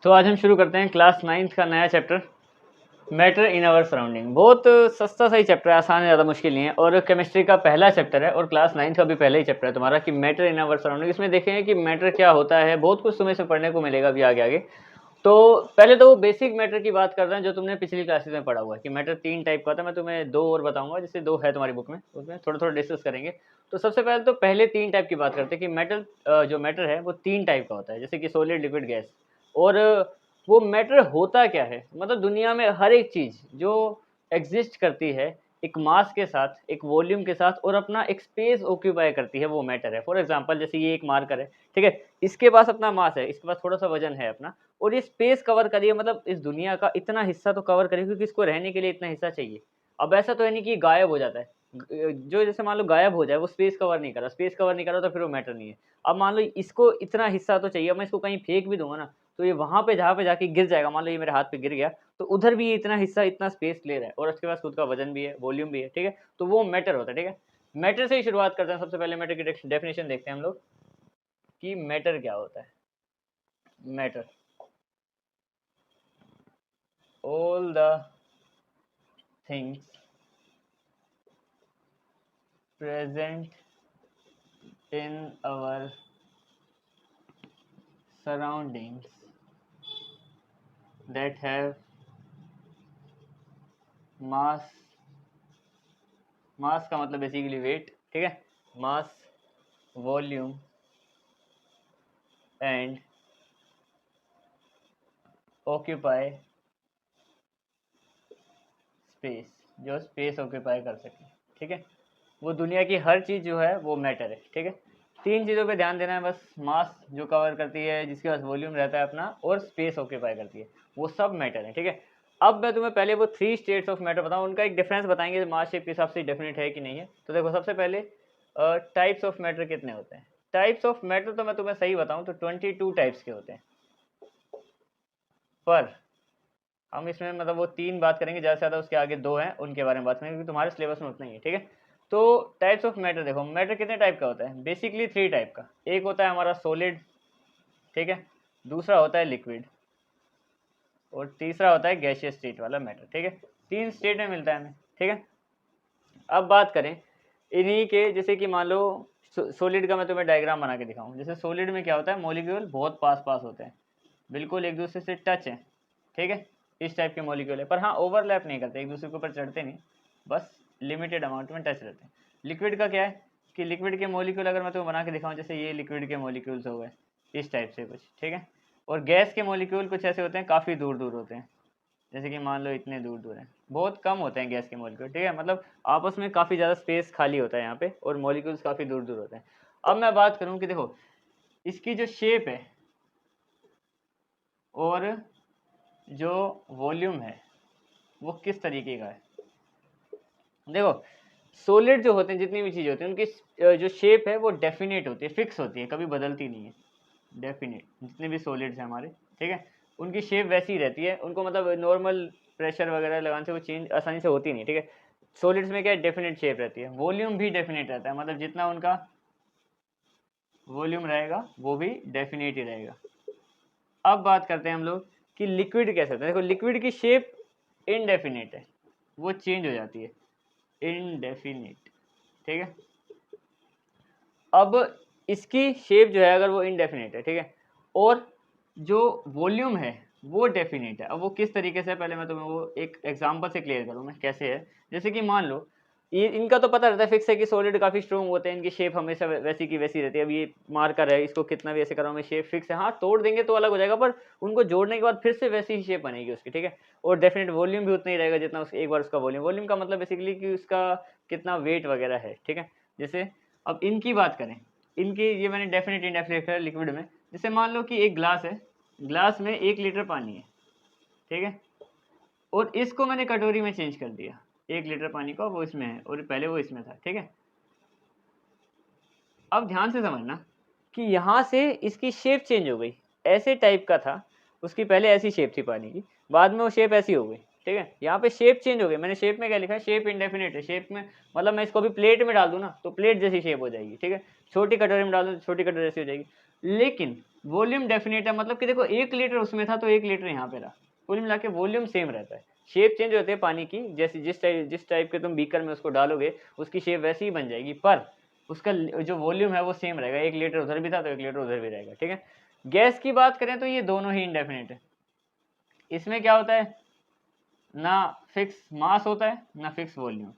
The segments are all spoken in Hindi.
तो आज हम शुरू करते हैं क्लास 9th का नया chapter matter in our surrounding. बहुत सस्ता सा ही चैप्टर है, आसान है, ज़्यादा मुश्किल नहीं है। और केमिस्ट्री का पहला चैप्टर है और क्लास 9th का भी पहला ही चैप्टर है तुम्हारा कि मैटर इन आवर सराउंडिंग। इसमें देखेंगे कि मैटर क्या होता है, बहुत कुछ तुम्हें इसमें पढ़ने को मिलेगा अभी आगे आगे। तो पहले तो वो बेसिक मैटर की बात कर रहे हैं जो तुमने पिछली क्लासेस में पढ़ा हुआ है कि मैटर 3 टाइप का होता है। मैं तुम्हें 2 और बताऊंगा, जैसे 2 है तुम्हारी बुक में, उसमें थोड़ा थोड़ा डिस्कस करेंगे। तो सबसे पहले तो पहले 3 टाइप की बात करते हैं कि मेटल जो मैटर है वो 3 टाइप का होता है, जैसे कि सॉलिड, लिक्विड, गैस। और वो मैटर होता क्या है, मतलब दुनिया में हर एक चीज़ जो एग्जिस्ट करती है एक मास के साथ, एक वॉल्यूम के साथ, और अपना एक स्पेस ऑक्यूपाई करती है, वो मैटर है। फॉर एग्जांपल जैसे ये एक मार्कर है, ठीक है, इसके पास अपना मास है, इसके पास थोड़ा सा वजन है अपना, और ये स्पेस कवर करिए, मतलब इस दुनिया का इतना हिस्सा तो कवर करिए क्योंकि इसको रहने के लिए इतना हिस्सा चाहिए। अब ऐसा तो है नहीं कि गायब हो जाता है, जो जैसे मान लो गायब हो जाए, वो स्पेस कवर नहीं कर रहा, स्पेस कवर नहीं कर रहा तो फिर वो मैटर नहीं है। अब मान लो इसको इतना हिस्सा तो चाहिए, मैं इसको कहीं फेंक भी दूंगा ना तो ये वहां पे जहाँ पे जाके गिर जाएगा। मान लो ये मेरे हाथ पे गिर गया तो उधर भी ये इतना हिस्सा, इतना स्पेस ले रहा है, और उसके पास खुद का वजन भी है, वॉल्यूम भी है, ठीक है। तो वो मैटर होता है, ठीक है। मैटर से ही शुरुआत करते हैं। सबसे पहले मैटर की डेफिनेशन देखते हैं हम लोग कि मैटर क्या होता है। Matter, all the things present in our surroundings that have mass, मास का मतलब बेसिकली वेट, ठीक है, मास, वॉल्यूम एंड ऑक्यूपाई स्पेस, जो स्पेस ऑक्यूपाई कर सके, ठीक है। वो दुनिया की हर चीज़ जो है वो मैटर है, ठीक है। 3 चीज़ों पे ध्यान देना है बस, मास जो कवर करती है, जिसके पास वॉल्यूम रहता है अपना, और स्पेस ऑक्यूपाई करती है, वो सब मैटर है, ठीक है। अब मैं तुम्हें पहले वो 3 स्टेट्स ऑफ मैटर बताऊँ, उनका एक डिफरेंस बताएंगे मास शेप के हिसाब से डेफिनेट है कि नहीं है। तो देखो, सबसे पहले टाइप्स ऑफ मैटर कितने होते हैं। टाइप्स ऑफ मैटर तो मैं तुम्हें सही बताऊँ तो 22 टाइप्स के होते हैं, पर हम इसमें मतलब वो 3 बात करेंगे, ज़्यादा से ज़्यादा उसके आगे 2 हैं, उनके बारे में बात करेंगे क्योंकि तुम्हारे सिलेबस में उतना ही है, ठीक है। तो टाइप्स ऑफ मैटर देखो, मैटर कितने टाइप का होता है, बेसिकली 3 टाइप का। एक होता है हमारा सॉलिड, ठीक है, दूसरा होता है लिक्विड, और तीसरा होता है गैसियस स्टेट वाला मैटर, ठीक है। 3 स्टेट में मिलता है हमें, ठीक है। अब बात करें इन्हीं के, जैसे कि मान लो सॉलिड का मैं तुम्हें डायग्राम बना के दिखाऊं। जैसे सॉलिड में क्या होता है, मॉलिक्यूल बहुत पास पास होते हैं, बिल्कुल एक दूसरे से टच है, ठीक है, इस टाइप के मॉलिक्यूल है। पर हाँ, ओवरलैप नहीं करते, एक दूसरे के ऊपर चढ़ते नहीं, बस लिमिटेड अमाउंट में टच रहते हैं। लिक्विड का क्या है कि लिक्विड के मॉलिक्यूल अगर मैं तुम्हें बना के दिखाऊं, जैसे ये लिक्विड के मॉलिक्यूल्स हो गए इस टाइप से कुछ, ठीक है। और गैस के मॉलिक्यूल कुछ ऐसे होते हैं, काफ़ी दूर दूर होते हैं, जैसे कि मान लो इतने दूर दूर हैं, बहुत कम होते हैं गैस के मॉलिक्यूल, ठीक है। मतलब आपस में काफ़ी ज़्यादा स्पेस खाली होता है यहाँ पे, और मॉलिक्यूल्स काफ़ी दूर दूर होते हैं। अब मैं बात करूँ कि देखो इसकी जो शेप है और जो वॉल्यूम है वो किस तरीके का है। देखो सॉलिड जो होते हैं, जितनी भी चीज़ें होती हैं, उनकी जो शेप है वो डेफिनेट होती है, फिक्स होती है, कभी बदलती नहीं है। डेफिनेट जितने भी सॉलिड्स हैं हमारे, ठीक है, उनकी शेप वैसी ही रहती है, उनको मतलब नॉर्मल प्रेशर वगैरह लगाने से वो चेंज आसानी से होती नहीं, ठीक है। सॉलिड्स में क्या है, डेफिनेट शेप रहती है। वॉल्यूम भी डेफिनेट रहता है, मतलब जितना उनका वॉल्यूम रहेगा वो भी डेफिनेट ही रहेगा। अब बात करते हैं हम लोग कि लिक्विड कैसे होता है। देखो लिक्विड की शेप इनडेफिनेट है, वो चेंज हो जाती है, इनडेफिनेट, ठीक है। अब इसकी शेप जो है अगर वो इनडेफिनेट है, ठीक है, और जो वॉल्यूम है वो डेफिनेट है। अब वो किस तरीके से है, पहले मैं तुम्हें वो एक एग्जांपल से क्लियर करूँ मैं कैसे है। जैसे कि मान लो ये इनका तो पता रहता है फिक्स है कि सॉलिड काफ़ी स्ट्रॉन्ग होते हैं, इनकी शेप हमेशा वैसी की वैसी रहती है। अब ये मार्कर है, इसको कितना भी ऐसे कराओ शेप फिक्स है, हाँ तोड़ देंगे तो अलग हो जाएगा, पर उनको जोड़ने के बाद फिर से वैसी ही शेप बनेगी उसकी, ठीक है। और डेफिनेट वॉल्यूम भी उतना ही रहेगा जितना एक बार उसका वॉल्यूम, वॉल्यूम का मतलब बेसिकली कि उसका कितना वेट वगैरह है, ठीक है। जैसे अब इनकी बात करें, इनकी ये मैंने डेफिनेट इनडेफिनेट है लिक्विड में। जैसे मान लो कि एक ग्लास है, ग्लास में 1 लीटर पानी है, ठीक है, और इसको मैंने कटोरी में चेंज कर दिया, 1 लीटर पानी को वो इसमें है और पहले वो इसमें था, ठीक है। अब ध्यान से समझना कि यहाँ से इसकी शेप चेंज हो गई, ऐसे टाइप का था, उसकी पहले ऐसी शेप थी पानी की, बाद में वो शेप ऐसी हो गई, ठीक है। यहाँ पे शेप चेंज हो गई, मैंने शेप में क्या लिखा है, शेप इनडेफिनेट है। शेप में मतलब मैं इसको भी प्लेट में डाल दूँ ना तो प्लेट जैसी शेप हो जाएगी, ठीक है। छोटी कटोरी में डाल दूँ तो छोटी कटोरी जैसी हो जाएगी। लेकिन वॉल्यूम डेफिनेट है, मतलब कि देखो 1 लीटर उसमें था तो 1 लीटर यहाँ पे रहा, कुल मिला के वॉल्यूम सेम रहता है। शेप चेंज होते हैं पानी की, जैसे जिस टाइप के तुम बीकर में उसको डालोगे उसकी शेप वैसी ही बन जाएगी, पर उसका जो वॉल्यूम है वो सेम रहेगा। 1 लीटर उधर भी था तो 1 लीटर उधर भी रहेगा, ठीक है। गैस की बात करें तो ये दोनों ही इंडेफिनिट है। इसमें क्या होता है, ना फिक्स मास होता है ना फिक्स वॉल्यूम।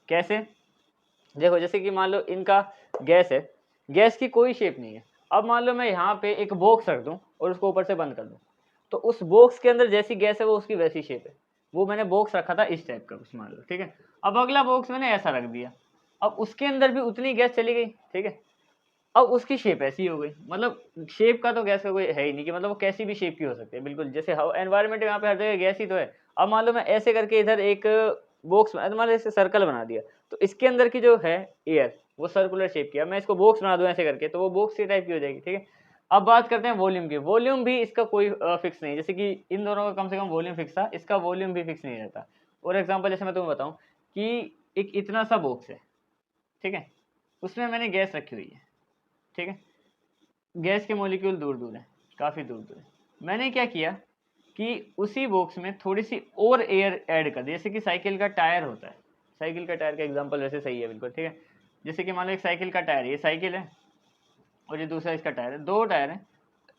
कैसे, देखो जैसे कि मान लो इनका गैस है, गैस की कोई शेप नहीं है। अब मान लो मैं यहाँ पे एक बॉक्स रख दूँ और उसको ऊपर से बंद कर दूँ, तो उस बॉक्स के अंदर जैसी गैस है वो उसकी वैसी शेप है। वो मैंने बॉक्स रखा था इस टाइप का कुछ मान लो, ठीक है। अब अगला बॉक्स मैंने ऐसा रख दिया, अब उसके अंदर भी उतनी गैस चली गई, ठीक है। अब उसकी शेप ऐसी हो गई, मतलब शेप का तो गैस का कोई है ही नहीं कि मतलब वो कैसी भी शेप की हो सकती है, बिल्कुल जैसे एनवायरनमेंट यहाँ पे हर जगह गैस ही तो है। अब मान लो मैं ऐसे करके इधर एक बॉक्स मान लो ऐसे सर्कल बना दिया, तो इसके अंदर की जो है एयर वो सर्कुलर शेप की, अब मैं इसको बॉक्स बना दूं ऐसे करके तो वो बॉक्स की टाइप की हो जाएगी, ठीक है। अब बात करते हैं वॉल्यूम की। वॉल्यूम भी इसका कोई फिक्स नहीं, जैसे कि इन दोनों का कम से कम वॉल्यूम फिक्स था, इसका वॉल्यूम भी फिक्स नहीं रहता। और एग्जाम्पल जैसे मैं तुम्हें बताऊं कि एक इतना सा बॉक्स है, ठीक है, उसमें मैंने गैस रखी हुई है, ठीक है। गैस के मॉलिक्यूल दूर दूर है, काफ़ी दूर दूर है। मैंने क्या किया कि उसी बॉक्स में थोड़ी सी और एयर ऐड कर दी, जैसे कि साइकिल का टायर होता है। साइकिल का टायर का एग्जांपल वैसे सही है बिल्कुल, ठीक है। जैसे कि मान लो एक साइकिल का टायर, ये साइकिल है और ये दूसरा इसका टायर है, दो टायर है।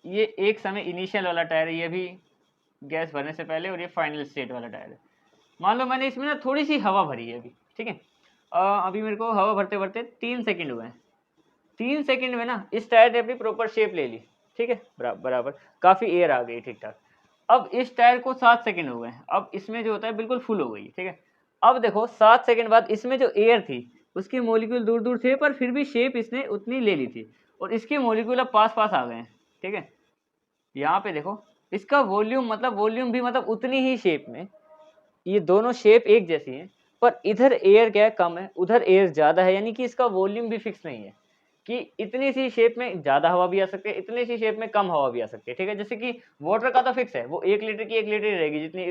ये एक समय इनिशियल वाला टायर है, ये भी गैस भरने से पहले, और ये फाइनल स्टेट वाला टायर है। मान लो मैंने इसमें ना थोड़ी सी हवा भरी है अभी, ठीक है। अभी मेरे को हवा भरते भरते 3 सेकंड हुए हैं। 3 सेकंड में ना इस टायर ने अपनी प्रॉपर शेप ले ली, ठीक है, बराबर काफ़ी एयर आ गई ठीक ठाक। अब इस टायर को 7 सेकंड हो गए, अब इसमें जो होता है बिल्कुल फुल हो गई, ठीक है। अब देखो 7 सेकंड बाद इसमें जो एयर थी उसके मॉलिक्यूल दूर दूर थे, पर फिर भी शेप इसने उतनी ले ली थी, और इसके मॉलिक्यूल अब पास पास आ गए हैं, ठीक है। यहाँ पे देखो इसका वॉल्यूम, मतलब वॉल्यूम भी मतलब उतनी ही शेप में, ये दोनों शेप एक जैसी हैं, पर इधर एयर क्या है, कम है, उधर एयर ज़्यादा है, यानी कि इसका वॉल्यूम भी फिक्स नहीं है कि इतनी सी शेप में ज़्यादा हवा भी आ सकती है, इतनी सी शेप में कम हवा भी आ सकती है, ठीक है। जैसे कि वाटर का तो फिक्स है, वो 1 लीटर की 1 लीटर ही रहेगी, जितनी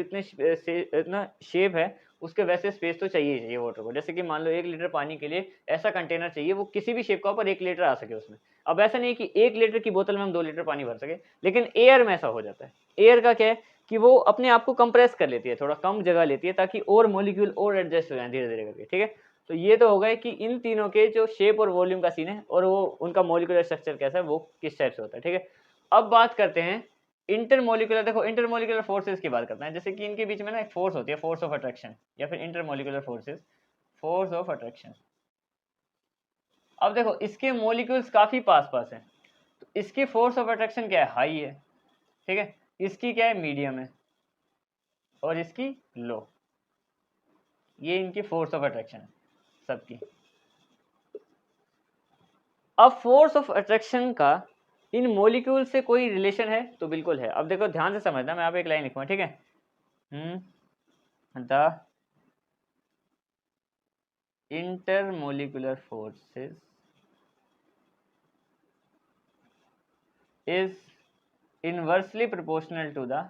इतना शेप है उसके वैसे स्पेस तो चाहिए ही चाहिए वाटर को। जैसे कि मान लो 1 लीटर पानी के लिए ऐसा कंटेनर चाहिए वो किसी भी शेप का हो पर 1 लीटर आ सके उसमें। अब ऐसा नहीं है कि 1 लीटर की बोतल में हम 2 लीटर पानी भर सके, लेकिन एयर में ऐसा हो जाता है। एयर का क्या है कि वो अपने आप को कंप्रेस कर लेती है, थोड़ा कम जगह लेती है, ताकि और मॉलिक्यूल और एडजस्ट हो जाए धीरे धीरे करके, ठीक है। तो ये तो हो गए कि इन तीनों के जो शेप और वॉल्यूम का सीन है, और वो उनका मॉलिक्यूलर स्ट्रक्चर कैसा है, वो किस टाइप से होता है, ठीक है। अब बात करते हैं इंटरमोलिकुलर। देखो इंटरमोलिकुलर फोर्सेस की बात करते हैं, जैसे कि इनके बीच में ना एक फोर्स होती है, फोर्स ऑफ अट्रैक्शन, या फिर intermolecular forces, force of attraction. अब देखो इसके मॉलिक्यूल्स काफी पास पास हैं, तो इसकी फोर्स ऑफ अट्रैक्शन क्या है, हाई है, ठीक है। इसकी क्या है, मीडियम है, और इसकी लो। ये इनकी फोर्स ऑफ अट्रैक्शन है सबकी। अब फोर्स ऑफ अट्रैक्शन का इन मॉलिक्यूल से कोई रिलेशन है, तो बिल्कुल है। अब देखो ध्यान से समझना, मैं यहाँ पे एक लाइन लिखूंगा, ठीक है। The intermolecular forces is inversely proportional to the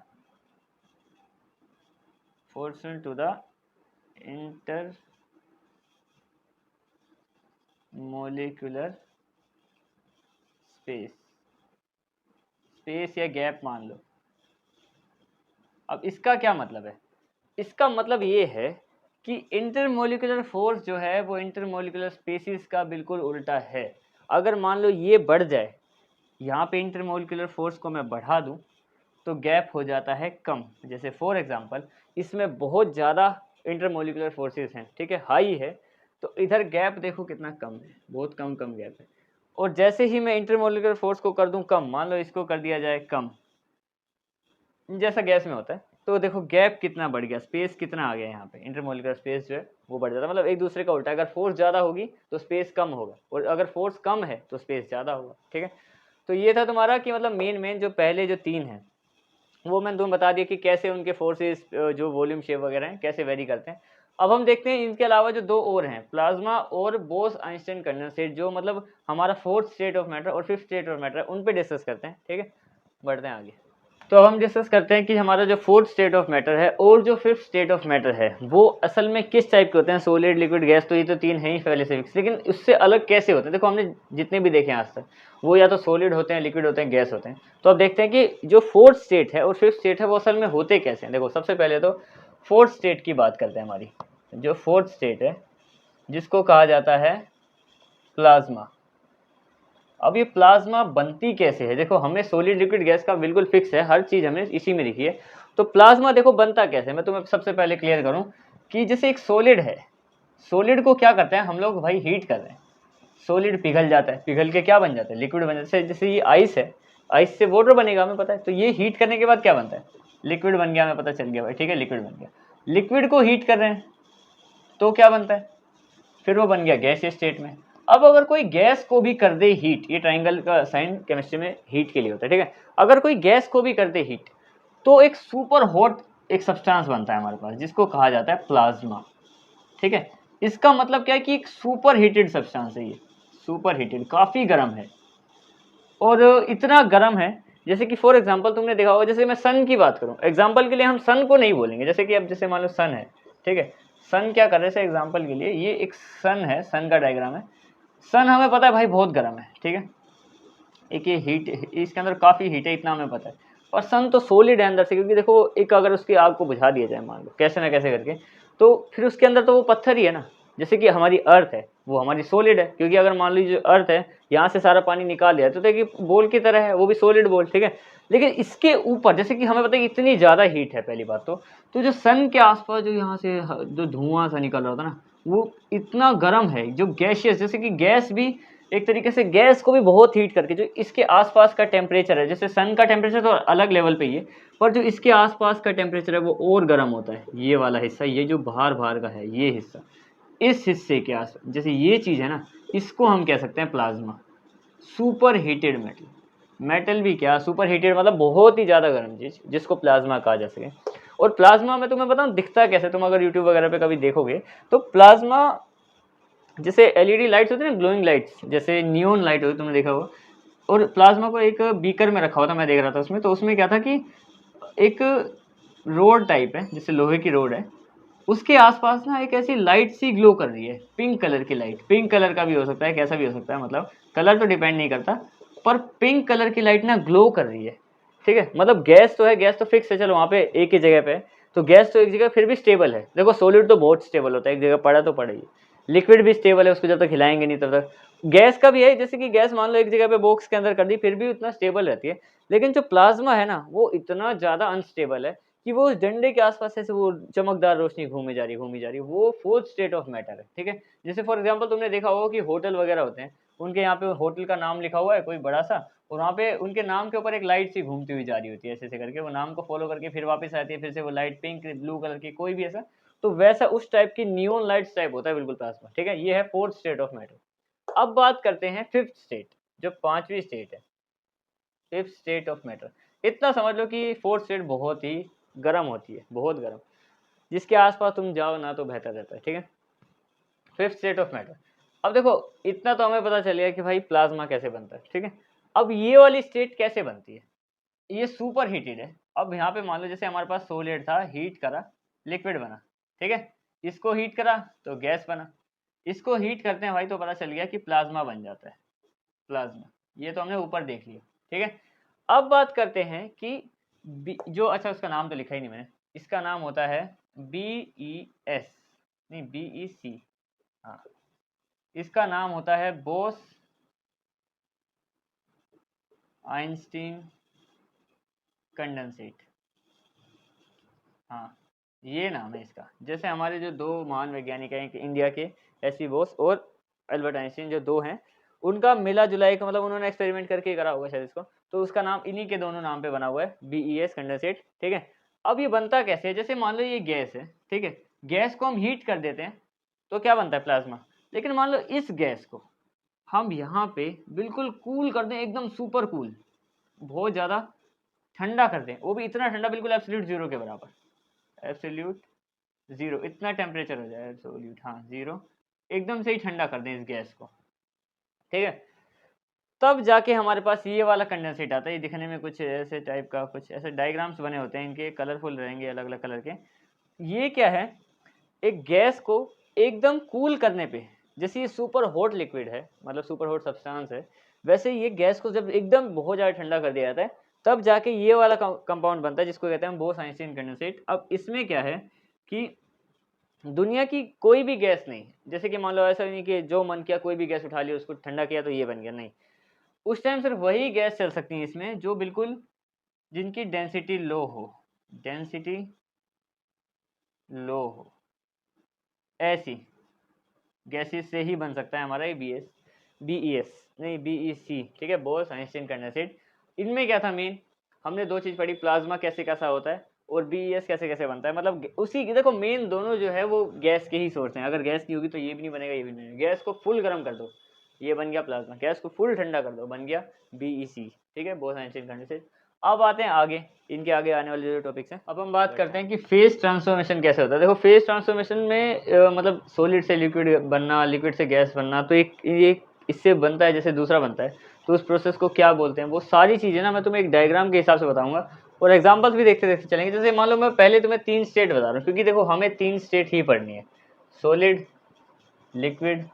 intermolecular space या गैप मान लो। अब इसका क्या मतलब है, इसका मतलब ये है कि इंटरमोलिकुलर फोर्स जो है वो इंटरमोलिकुलर स्पेसिस का बिल्कुल उल्टा है। अगर मान लो ये बढ़ जाए, यहाँ पे इंटरमोलिकुलर फोर्स को मैं बढ़ा दूँ तो गैप हो जाता है कम। जैसे फॉर एग्जांपल इसमें बहुत ज़्यादा इंटरमोलिकुलर फोर्सेस हैं, ठीक है, हाई है, तो इधर गैप देखो कितना कम है, बहुत कम कम गैप है। और जैसे ही मैं इंटरमोलिकुलर फोर्स को कर दूं कम, मान लो इसको कर दिया जाए कम, जैसा गैस में होता है, तो देखो गैप कितना बढ़ गया, स्पेस कितना आ गया यहाँ पे, इंटरमोलिकुलर स्पेस जो है वो बढ़ जाता है। मतलब एक दूसरे का उल्टा, अगर फोर्स ज़्यादा होगी तो स्पेस कम होगा, और अगर फोर्स कम है तो स्पेस ज़्यादा होगा, ठीक है। तो ये था तुम्हारा कि मतलब मेन जो पहले जो 3 हैं वो मैंने तुम्हें बता दिया कि कैसे उनके फोर्सेस जो वॉल्यूम शेप वगैरह हैं कैसे वेरी करते हैं। अब हम देखते हैं इनके अलावा जो 2 और हैं, प्लाज्मा और बोस आइंस्टाइन कंडेंसेट, जो मतलब हमारा 4th स्टेट ऑफ मैटर और 5th स्टेट ऑफ मैटर है, उन पे डिस्कस करते हैं, ठीक है। बढ़ते हैं आगे। तो अब हम डिस्कस करते हैं कि हमारा जो फोर्थ स्टेट ऑफ मैटर है और जो फिफ्थ स्टेट ऑफ मैटर है वो असल में किस टाइप के होते हैं। सॉलिड, लिक्विड, गैस, तो ये तो तीन है ही पहले से फिक्स, लेकिन उससे अलग कैसे होते हैं। देखो हमने जितने भी देखे आज तक वो या तो सॉलिड होते हैं, लिक्विड होते हैं, गैस होते हैं। तो अब देखते हैं कि जो फोर्थ स्टेट है और फिफ्थ स्टेट है वो असल में होते कैसे हैं। देखो सबसे पहले तो फोर्थ स्टेट की बात करते हैं। हमारी जो फोर्थ स्टेट है जिसको कहा जाता है प्लाज्मा। अब ये प्लाज्मा बनती कैसे है। देखो हमें सॉलिड, लिक्विड, गैस का बिल्कुल फिक्स है, हर चीज़ हमें इसी में लिखी है। तो प्लाज्मा देखो बनता कैसे है, मैं तुम्हें सबसे पहले क्लियर करूं कि जैसे एक सॉलिड है, सॉलिड को क्या करते हैं हम लोग भाई, हीट कर रहे हैं। सॉलिड पिघल जाता है, पिघल के क्या बन जाता है, लिक्विड बन जाता है। जैसे ये आइस है, आइस से वाटर बनेगा हमें पता है। तो ये हीट करने के बाद क्या बनता है, लिक्विड बन गया, हमें पता चल गया भाई, ठीक है, लिक्विड बन गया। लिक्विड को हीट कर रहे हैं तो क्या बनता है, फिर वो बन गया गैस स्टेट में। अब अगर कोई गैस को भी कर दे हीट, ये ट्राइंगल का साइन केमिस्ट्री में हीट के लिए होता है, ठीक है। अगर कोई गैस को भी कर दे हीट तो एक सुपर हॉट एक सब्सटेंस बनता है हमारे पास जिसको कहा जाता है प्लाज्मा, ठीक है। इसका मतलब क्या है कि एक सुपर हीटेड सब्सटेंस है, ये सुपर हीटेड, काफ़ी गर्म है। और इतना गर्म है जैसे कि फॉर एग्जांपल तुमने देखा होगा, जैसे मैं सन की बात करूं, एग्जांपल के लिए हम सन को नहीं बोलेंगे। जैसे कि अब जैसे मान लो सन है, ठीक है, सन क्या कर रहे हैं एग्जांपल के लिए, ये एक सन है, सन का डायग्राम है। सन हमें पता है भाई बहुत गर्म है, ठीक है, एक ये हीट, इसके अंदर काफ़ी हीट है, इतना हमें पता है। और सन तो सोलिड है अंदर से, क्योंकि देखो एक अगर उसकी आग को बुझा दिया जाए मान लो कैसे ना कैसे करके, तो फिर उसके अंदर तो वो पत्थर ही है ना। जैसे कि हमारी अर्थ है वो हमारी सोलिड है, क्योंकि अगर मान लीजिए अर्थ है, यहाँ से सारा पानी निकाल दिया तो देखिए बोल की तरह है, वो भी सोलिड बोल, ठीक है। लेकिन इसके ऊपर जैसे कि हमें पता है कि इतनी ज़्यादा हीट है पहली बात तो जो सन के आसपास जो यहाँ से जो धुआं सा निकल रहा था ना, वो इतना गर्म है, जो गैशियस, जैसे कि गैस भी एक तरीके से गैस को भी बहुत हीट करके जो इसके आसपास का टेम्परेचर है, जैसे सन का टेम्परेचर तो अलग लेवल पे ही है, पर जो इसके आसपास का टेम्परेचर है वो और गर्म होता है। ये वाला हिस्सा, ये जो बाहर बाहर का है ये हिस्सा, इस हिस्से के आस जैसे ये चीज़ है ना, इसको हम कह सकते हैं plasma, super heated metal. Metal भी क्या, सुपर हीटेड मतलब बहुत ही ज़्यादा गर्म चीज़ जिसको प्लाज्मा कहा जा सके। और प्लाज्मा मैं तुम्हें बताऊँ दिखता कैसे, तुम अगर यूट्यूब वगैरह पे कभी देखोगे तो प्लाज्मा जैसे एलईडी लाइट्स होती है ना, ग्लोइंग लाइट्स, जैसे नियोन लाइट होती, तुमने देखा होगा। और प्लाज्मा को एक बीकर में रखा हुआ था, मैं देख रहा था उसमें, तो उसमें क्या था कि एक रोड टाइप है, जैसे लोहे की रोड है, उसके आसपास ना एक ऐसी लाइट सी ग्लो कर रही है, पिंक कलर की लाइट। पिंक कलर का भी हो सकता है, कैसा भी हो सकता है, मतलब कलर तो डिपेंड नहीं करता, पर पिंक कलर की लाइट ना ग्लो कर रही है, ठीक है। मतलब गैस तो है, गैस तो फिक्स है, चलो वहाँ पे एक ही जगह पे है, तो गैस तो एक जगह फिर भी स्टेबल है। देखो सॉलिड तो बहुत स्टेबल होता है, एक जगह पड़ा तो पड़ा ही। लिक्विड भी स्टेबल है, उसको जब तक हिलाएंगे नहीं तब तक। गैस का भी है, जैसे कि गैस मान लो एक जगह पे बॉक्स के अंदर कर दी फिर भी उतना स्टेबल रहती है। लेकिन जो प्लाज्मा है ना वो इतना ज़्यादा अनस्टेबल है कि वो उस डंडे के आसपास ऐसे वो चमकदार रोशनी घूमी जा रही, घूमी जा रही, वो फोर्थ स्टेट ऑफ मैटर है, ठीक है। जैसे फॉर एग्जांपल तुमने देखा होगा कि होटल वगैरह होते हैं, उनके यहाँ पे होटल का नाम लिखा हुआ है कोई बड़ा सा, और वहाँ पे उनके नाम के ऊपर एक लाइट सी घूमती हुई जा रही होती है, ऐसे ऐसे करके वो नाम को फॉलो करके फिर वापस आती है, फिर से वो लाइट पिंक, ब्लू कलर की, कोई भी ऐसा। तो वैसा उस टाइप की नियोन लाइट्स टाइप होता है बिल्कुल प्लाज्मा, ठीक है। ये है फोर्थ स्टेट ऑफ मैटर। अब बात करते हैं फिफ्थ स्टेट, जो पांचवी स्टेट है, फिफ्थ स्टेट ऑफ मैटर। इतना समझ लो कि फोर्थ स्टेट बहुत ही गर्म होती है, बहुत गर्म, जिसके आसपास तुम जाओ ना तो बेहतर रहता है, ठीक है। Fifth state of matter. अब देखो इतना तो हमें पता चल गया कि भाई प्लाज्मा कैसे बनता है, ठीक है। अब ये वाली स्टेट कैसे बनती है, ये सुपर हीटेड है। अब यहाँ पे मान लो जैसे हमारे पास सॉलिड था, हीट करा, लिक्विड बना, ठीक है। इसको हीट करा तो गैस बना, इसको हीट करते हैं भाई तो पता चल गया कि प्लाज्मा बन जाता है, प्लाज्मा। ये तो हमने ऊपर देख लिया, ठीक है। अब बात करते हैं कि जो, अच्छा उसका नाम तो लिखा ही नहीं मैंने, इसका नाम होता है BES, नहीं BEC, हाँ, इसका नाम होता है बोस आइंस्टीन कंडेंसेट। हाँ, ये नाम है इसका। जैसे हमारे जो दो महान वैज्ञानिक हैं इंडिया के, एस.वी. बोस और अल्बर्ट आइंस्टीन, जो दो हैं, उनका मिला जुलाई का, मतलब उन्होंने एक्सपेरिमेंट करके करा होगा शायद इसको, तो उसका नाम इन्हीं के दोनों नाम पे बना हुआ है, BES कंडेंसेट, ठीक है। अब ये बनता कैसे है, जैसे मान लो ये गैस है, ठीक है, गैस को हम हीट कर देते हैं तो क्या बनता है, प्लाज्मा। लेकिन मान लो इस गैस को हम यहाँ पे बिल्कुल कूल कर दें, एकदम सुपर कूल, बहुत ज़्यादा ठंडा कर दें, वो भी इतना ठंडा बिल्कुल एब्सोल्यूट जीरो के बराबर, एब्सोल्यूट जीरो, इतना टेम्परेचर हो जाए एब्सोल्यूट, हाँ जीरो, एकदम से ही ठंडा कर दें इस गैस को, ठीक है। तब जाके हमारे पास ये वाला कंडेंसेट आता है। ये दिखने में कुछ ऐसे टाइप का, कुछ ऐसे डायग्राम्स बने होते हैं, इनके कलरफुल रहेंगे, अलग अलग कलर के। ये क्या है, एक गैस को एकदम कूल करने पे, जैसे ये सुपर हॉट लिक्विड है, मतलब सुपर हॉट सब्सटेंस है, वैसे ये गैस को जब एकदम बहुत ज़्यादा ठंडा कर दिया जाता है, तब जाके ये वाला कंपाउंड बनता है, जिसको कहते हैं बोस-आइंस्टीन कंडेंसेट। अब इसमें क्या है कि दुनिया की कोई भी गैस नहीं, जैसे कि मान लो ऐसा नहीं कि जो मन किया कोई भी गैस उठा लिया, उसको ठंडा किया तो ये बन गया, नहीं। उस टाइम सिर्फ वही गैस चल सकती है इसमें जो बिल्कुल, जिनकी डेंसिटी लो हो, डेंसिटी लो हो, ऐसी गैसेस से ही बन सकता है हमारा ये BEC, ठीक है, बोस आइंस्टीन कंडेंसेट। इनमें क्या था मेन, हमने दो चीज़ पढ़ी, प्लाज्मा कैसे कैसा होता है और BES कैसे कैसे बनता है। मतलब उसी देखो मेन दोनों जो है वो गैस के ही सोर्स हैं। अगर गैस नहीं होगी तो ये भी नहीं बनेगा, ये भी नहीं बनेगा। गैस को फुल गर्म कर दो, ये बन गया प्लाज्मा। गैस को फुल ठंडा कर दो, बन गया BEC, ठीक है, बोस आइंस्टीन कंडेंसेट। अब आते हैं आगे, इनके आगे आने वाले जो टॉपिक्स हैं। अब हम बात करते हैं कि फेज ट्रांसफॉर्मेशन कैसे होता है। देखो फेज ट्रांसफॉर्मेशन में मतलब सॉलिड से लिक्विड बनना, लिक्विड से गैस बनना, तो एक इससे बनता है जैसे दूसरा बनता है, तो उस प्रोसेस को क्या बोलते हैं, वो सारी चीज़ें ना मैं तुम्हें एक डायग्राम के हिसाब से बताऊंगा और एग्जांपल्स भी देखते देखते चलेंगे। जैसे मान लो मैं पहले तुम्हें 3 स्टेट बता रहा हूँ, क्योंकि देखो हमें 3 स्टेट ही पढ़नी है, सॉलिड, लिक्विड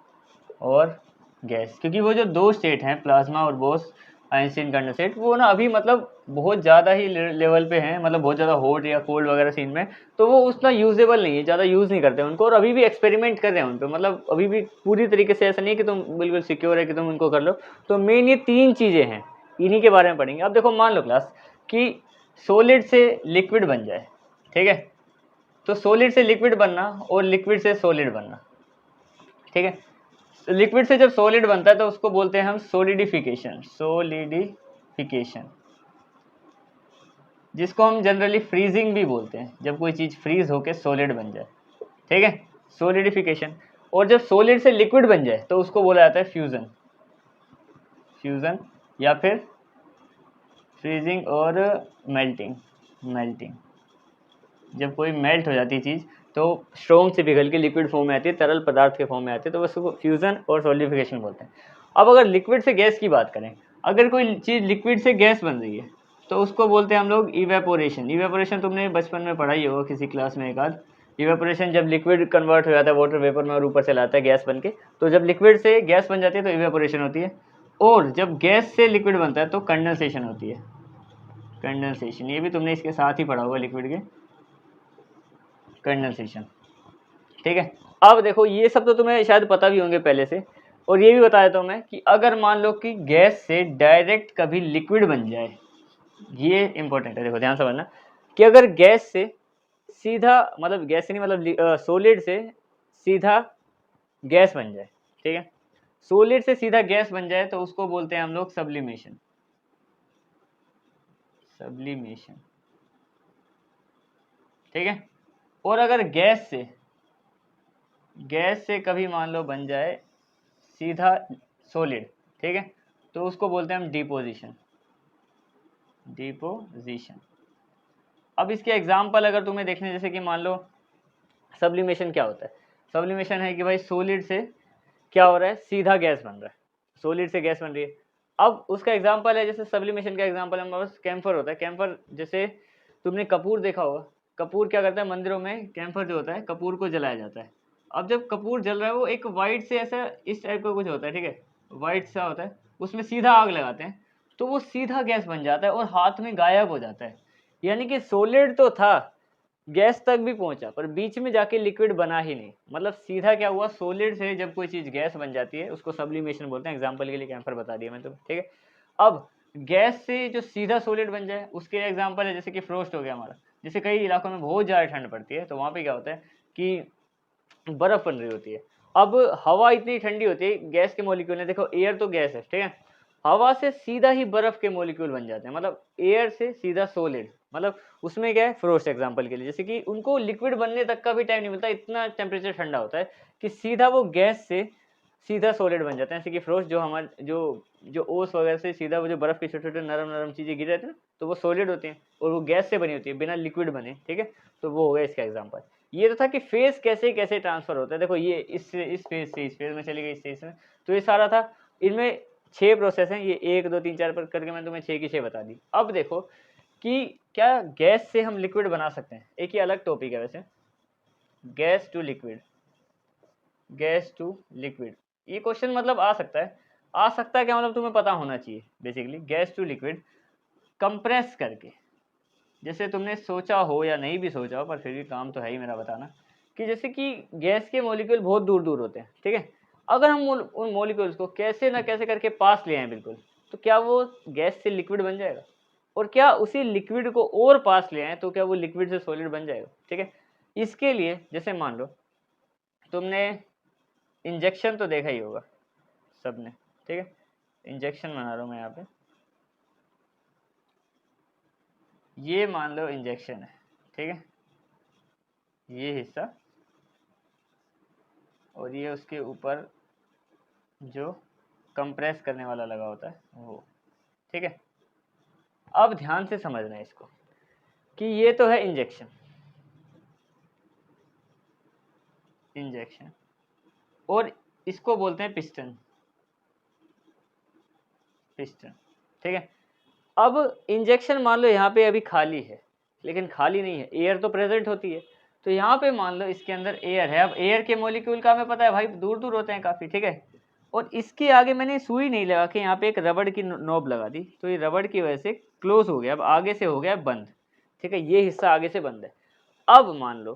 और गैस। क्योंकि वो जो 2 स्टेट हैं, प्लाज्मा और बोस आइंस्टीन कंडेंसेट, वो ना अभी मतलब बहुत ज़्यादा ही लेवल पे हैं, मतलब बहुत ज़्यादा हॉट या कोल्ड वगैरह सीन में, तो वो उतना यूजेबल नहीं है, ज़्यादा यूज़ नहीं करते उनको, और अभी भी एक्सपेरिमेंट कर रहे हैं उन पर। मतलब अभी भी पूरी तरीके से ऐसा नहीं है कि तुम बिल्कुल सिक्योर है कि तुम उनको कर लो। तो मेन ये 3 चीज़ें हैं, इन्हीं के बारे में पढ़ेंगे। अब देखो मान लो क्लास कि सॉलिड से लिक्विड बन जाए, ठीक है, तो सॉलिड से लिक्विड बनना और लिक्विड से सॉलिड बनना, ठीक है। लिक्विड से जब सॉलिड बनता है तो उसको बोलते हैं हम सॉलिडिफिकेशन, सॉलिडिफिकेशन, जिसको हम जनरली फ्रीजिंग भी बोलते हैं, जब कोई चीज़ फ्रीज होके सॉलिड बन जाए, ठीक है, सॉलिडिफिकेशन। और जब सॉलिड से लिक्विड बन जाए तो उसको बोला जाता है फ्यूजन, फ्यूजन या फिर फ्रीजिंग और मेल्टिंग, मेल्टिंग। जब कोई मेल्ट हो जाती है चीज़ तो स्ट्रोम से पिघल के लिक्विड फॉर्म में आती है, तरल पदार्थ के फॉर्म में आती है, तो उसको फ्यूजन और सॉलिडिफिकेशन बोलते हैं। अब अगर लिक्विड से गैस की बात करें, अगर कोई चीज़ लिक्विड से गैस बन रही है तो उसको बोलते हैं हम लोग इवेपोरेशन। इवेपोरेशन तुमने बचपन में पढ़ा ही होगा किसी क्लास में एक आध। इवेपोरेशन जब लिक्विड कन्वर्ट हो जाता है वाटर वेपर में और ऊपर से लाता है गैस बन के, तो जब लिक्विड से गैस बन जाती है तो इवेपोरेशन होती है। और जब गैस से लिक्विड बनता है तो कंडेंसेशन होती है, कंडेंसेशन। ये भी तुमने इसके साथ ही पढ़ा होगा लिक्विड के, कंडेंसेशन, ठीक है। अब देखो ये सब तो तुम्हें शायद पता भी होंगे पहले से, और ये भी बता देता हूँ मैं कि अगर मान लो कि गैस से डायरेक्ट कभी लिक्विड बन जाए, ये इंपॉर्टेंट है, देखो ध्यान समझना कि अगर गैस से सीधा, मतलब गैस से नहीं, मतलब सॉलिड से सीधा गैस बन जाए, ठीक है, सॉलिड से सीधा गैस बन जाए तो उसको बोलते हैं हम लोग सब्लिमेशन, सब्लिमेशन, ठीक है। और अगर गैस से कभी मान लो बन जाए सीधा सॉलिड, ठीक है, तो उसको बोलते हैं हम डिपोजिशन, डिपोजिशन। अब इसके एग्जाम्पल अगर तुम्हें देखने, जैसे कि मान लो सब्लिमेशन क्या होता है। सब्लिमेशन है कि भाई सॉलिड से क्या हो रहा है, सीधा गैस बन रहा है, सॉलिड से गैस बन रही है। अब उसका एग्जाम्पल है, जैसे सब्लिमेशन का एग्जाम्पल हमारे पास कैम्फर होता है। कैम्फर, जैसे तुमने कपूर देखा होगा, कपूर क्या करता है, मंदिरों में कैम्फर जो होता है कपूर को जलाया जाता है। अब जब कपूर जल रहा है वो एक वाइट से ऐसा इस टाइप का कुछ होता है, ठीक है, वाइट सा होता है, उसमें सीधा आग लगाते हैं तो वो सीधा गैस बन जाता है और हाथ में गायब हो जाता है। यानी कि सॉलिड तो था, गैस तक भी पहुंचा, पर बीच में जाके लिक्विड बना ही नहीं। मतलब सीधा क्या हुआ, सॉलिड से जब कोई चीज गैस बन जाती है उसको सब्लिमेशन बोलते हैं। एग्जांपल के लिए कैम्फर बता दिया मैं, तो ठीक है। अब गैस से जो सीधा सॉलिड बन जाए उसके एग्जांपल है जैसे कि फ्रोस्ट हो गया हमारा। जैसे कई इलाकों में बहुत ज़्यादा ठंड पड़ती है तो वहाँ पे क्या होता है कि बर्फ बन रही होती है। अब हवा इतनी ठंडी होती है, गैस के मॉलिक्यूल है, देखो एयर तो गैस है, ठीक है, हवा से सीधा ही बर्फ के मॉलिक्यूल बन जाते हैं। मतलब एयर से सीधा सॉलिड, मतलब उसमें क्या है, फ्रोस्ट एग्जांपल के लिए, जैसे कि उनको लिक्विड बनने तक का भी टाइम नहीं मिलता, इतना टेम्परेचर ठंडा होता है कि सीधा वो गैस से सीधा सॉलिड बन जाते हैं। जैसे कि फ्रोस्ट जो हमारे जो ओस वगैरह से सीधा वो जो बर्फ के छोटे छोटे नरम नरम चीजें गिर रहती है ना, तो वो सॉलिड होती हैं और वो गैस से बनी होती है बिना लिक्विड बने, ठीक है। तो वो हो गया इसका एग्जाम्पल। ये तो था कि फेज कैसे कैसे ट्रांसफर होता है। देखो ये इस फेज से इस फेज में चली गई, इस फेज में, तो ये सारा था। इनमें 6 प्रोसेस हैं, ये 1 2 3 4 पर करके मैंने तुम्हें 6 की 6 बता दी। अब देखो कि क्या गैस से हम लिक्विड बना सकते हैं, एक ही अलग टॉपिक है वैसे, gas to liquid, gas to liquid, ये क्वेश्चन मतलब आ सकता है। आ सकता है क्या मतलब तुम्हें पता होना चाहिए basically, gas to liquid compress करके, जैसे तुमने सोचा हो या नहीं भी सोचा हो, पर फिर भी काम तो है ही मेरा बताना, कि जैसे कि गैस के मॉलिक्यूल बहुत दूर दूर होते हैं, ठीक है, अगर हम उन मॉलिक्यूल्स को कैसे ना कैसे करके पास ले आए बिल्कुल, तो क्या वो गैस से लिक्विड बन जाएगा, और क्या उसी लिक्विड को और पास ले आए तो क्या वो लिक्विड से सॉलिड बन जाएगा, ठीक है। इसके लिए जैसे मान लो तुमने इंजेक्शन तो देखा ही होगा सबने, ठीक है, इंजेक्शन बना रहा हूँ मैं यहाँ पे, ये मान लो इंजेक्शन है, ठीक है, ये हिस्सा और ये उसके ऊपर जो कंप्रेस करने वाला लगा होता है वो, ठीक है। अब ध्यान से समझना है इसको कि ये तो है इंजेक्शन, इंजेक्शन, और इसको बोलते हैं पिस्टन, पिस्टन, ठीक है। अब इंजेक्शन मान लो यहाँ पे अभी खाली है, लेकिन खाली नहीं है, एयर तो प्रेजेंट होती है, तो यहाँ पे मान लो इसके अंदर एयर है। अब एयर के मॉलिक्यूल का हमें पता है भाई दूर दूर होते हैं काफ़ी, ठीक है, और इसके आगे मैंने सुई नहीं लगा के यहाँ पे एक रबड़ की नोब लगा दी, तो ये रबड़ की वजह से क्लोज हो गया, अब आगे से हो गया बंद, ठीक है, ये हिस्सा आगे से बंद है। अब मान लो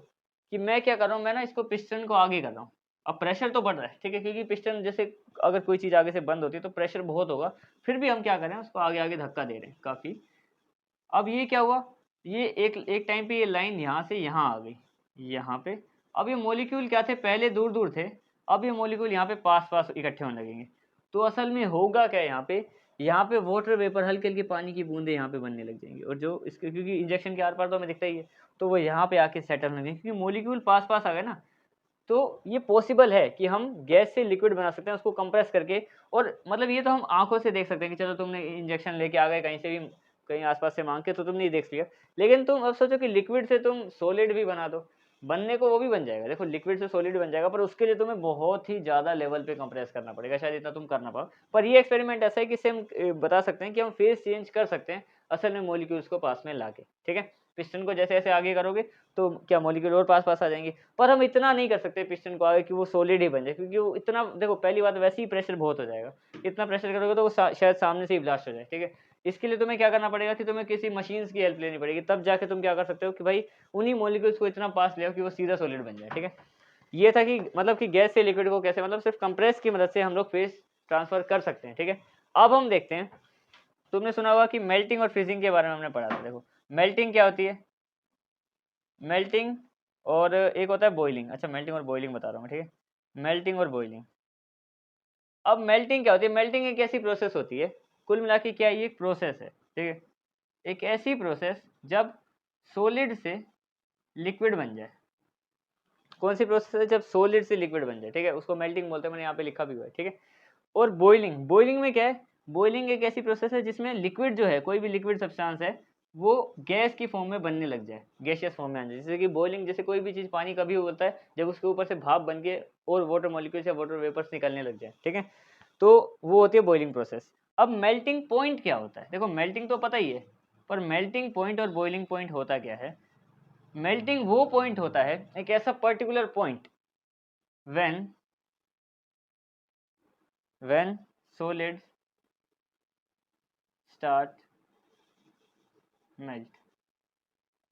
कि मैं क्या कर रहा हूँ, मैं ना इसको पिस्टन को आगे कर रहा हूँ, अब प्रेशर तो बढ़ रहा है, ठीक है, क्योंकि पिस्टन जैसे अगर कोई चीज़ आगे से बंद होती है तो प्रेशर बहुत होगा, फिर भी हम क्या करें उसको आगे आगे धक्का दे रहे हैं काफ़ी। अब ये क्या हुआ, ये एक टाइम पे ये लाइन यहाँ से यहाँ आ गई, यहाँ पे, अब ये मॉलिक्यूल क्या थे, पहले दूर दूर थे, अब ये मॉलिक्यूल यहाँ पे पास पास इकट्ठे होने लगेंगे, तो असल में होगा क्या, यहाँ पे वाटर वेपर, हल्के हल्के पानी की बूंदे यहाँ पे बनने लग जाएंगी, और जो इसके क्योंकि इंजेक्शन के आर पार तो हमें दिखता ही है, तो वो यहाँ पे आके सेटल होने लगेंगे, क्योंकि मॉलिक्यूल पास पास आ गए ना, तो ये पॉसिबल है कि हम गैस से लिक्विड बना सकते हैं उसको कंप्रेस करके, और मतलब ये तो हम आंखों से देख सकते हैं कि चलो तुमने इंजेक्शन लेके आ गए कहीं से भी, कहीं आसपास से मांग के, तो तुमने ये देख लिया, लेकिन तुम अब सोचो कि लिक्विड से तुम सॉलिड भी बना दो, बनने को वो भी बन जाएगा, देखो लिक्विड से सॉलिड बन जाएगा, पर उसके लिए तुम्हें बहुत ही ज़्यादा लेवल पे कंप्रेस करना पड़ेगा, शायद इतना तुम कर ना पाओ, पर ये एक्सपेरिमेंट ऐसा है कि इससे हम बता सकते हैं कि हम फेस चेंज कर सकते हैं असल में मॉलिक्यूल्स को पास में लाके, ठीक है। पिस्टन को जैसे जैसे आगे करोगे तो क्या मॉलिक्यूल और पास पास आ जाएंगे, पर हम इतना नहीं कर सकते पिस्टन को आगे कि वो सॉलिड ही बन जाए, क्योंकि वो इतना, देखो पहली बात वैसे ही प्रेशर बहुत हो जाएगा, इतना प्रेशर करोगे तो वो शायद सामने से ही ब्लास्ट हो जाए, ठीक है। इसके लिए तुम्हें क्या करना पड़ेगा कि तुम्हें किसी मशीन्स की हेल्प लेनी पड़ेगी, तब जाके तुम क्या कर सकते हो कि भाई उन्हीं मॉलिक्यूल्स को इतना पास ले आओ कि वो सीधा सॉलिड बन जाए, ठीक है। ये था कि मतलब कि गैस से लिक्विड को कैसे, मतलब सिर्फ कंप्रेस की मदद से हम लोग फेस ट्रांसफर कर सकते हैं, ठीक है। अब हम देखते हैं, तुमने सुना होगा कि मेल्टिंग और फ्रीजिंग के बारे में हमने पढ़ा था, देखो मेल्टिंग क्या होती है, मेल्टिंग, और एक होता है बॉइलिंग, अच्छा मेल्टिंग और बॉइलिंग बता रहा हूँ, ठीक है, मेल्टिंग और बॉइलिंग। अब मेल्टिंग क्या होती है, मेल्टिंग एक ऐसी प्रोसेस होती है, कुल मिला के क्या ये एक प्रोसेस है, ठीक है, एक ऐसी प्रोसेस जब सॉलिड से लिक्विड बन जाए, कौन सी प्रोसेस है, जब सॉलिड से लिक्विड बन जाए, ठीक है, उसको मेल्टिंग बोलते हैं, मैंने यहाँ पे लिखा भी हुआ है, ठीक है। और बॉइलिंग, बॉइलिंग में क्या है, बॉइलिंग एक ऐसी प्रोसेस है जिसमें लिक्विड जो है, कोई भी लिक्विड सब्सटेंस है, वो गैस की फॉर्म में बनने लग जाए, गैसियस फॉर्म में आ जाए, जैसे कि बॉइलिंग, जैसे कोई भी चीज़, पानी कभी होता है जब उसके ऊपर से भाप बन के और वाटर मॉलिक्यूल्स या वाटर वेपर्स निकलने लग जाए, ठीक है, तो वो होती है बॉइलिंग प्रोसेस। अब मेल्टिंग पॉइंट क्या होता है, देखो मेल्टिंग तो पता ही है, पर मेल्टिंग पॉइंट और बॉइलिंग पॉइंट होता क्या है, मेल्टिंग वो पॉइंट होता है, एक ऐसा particular point, when when solid start melt,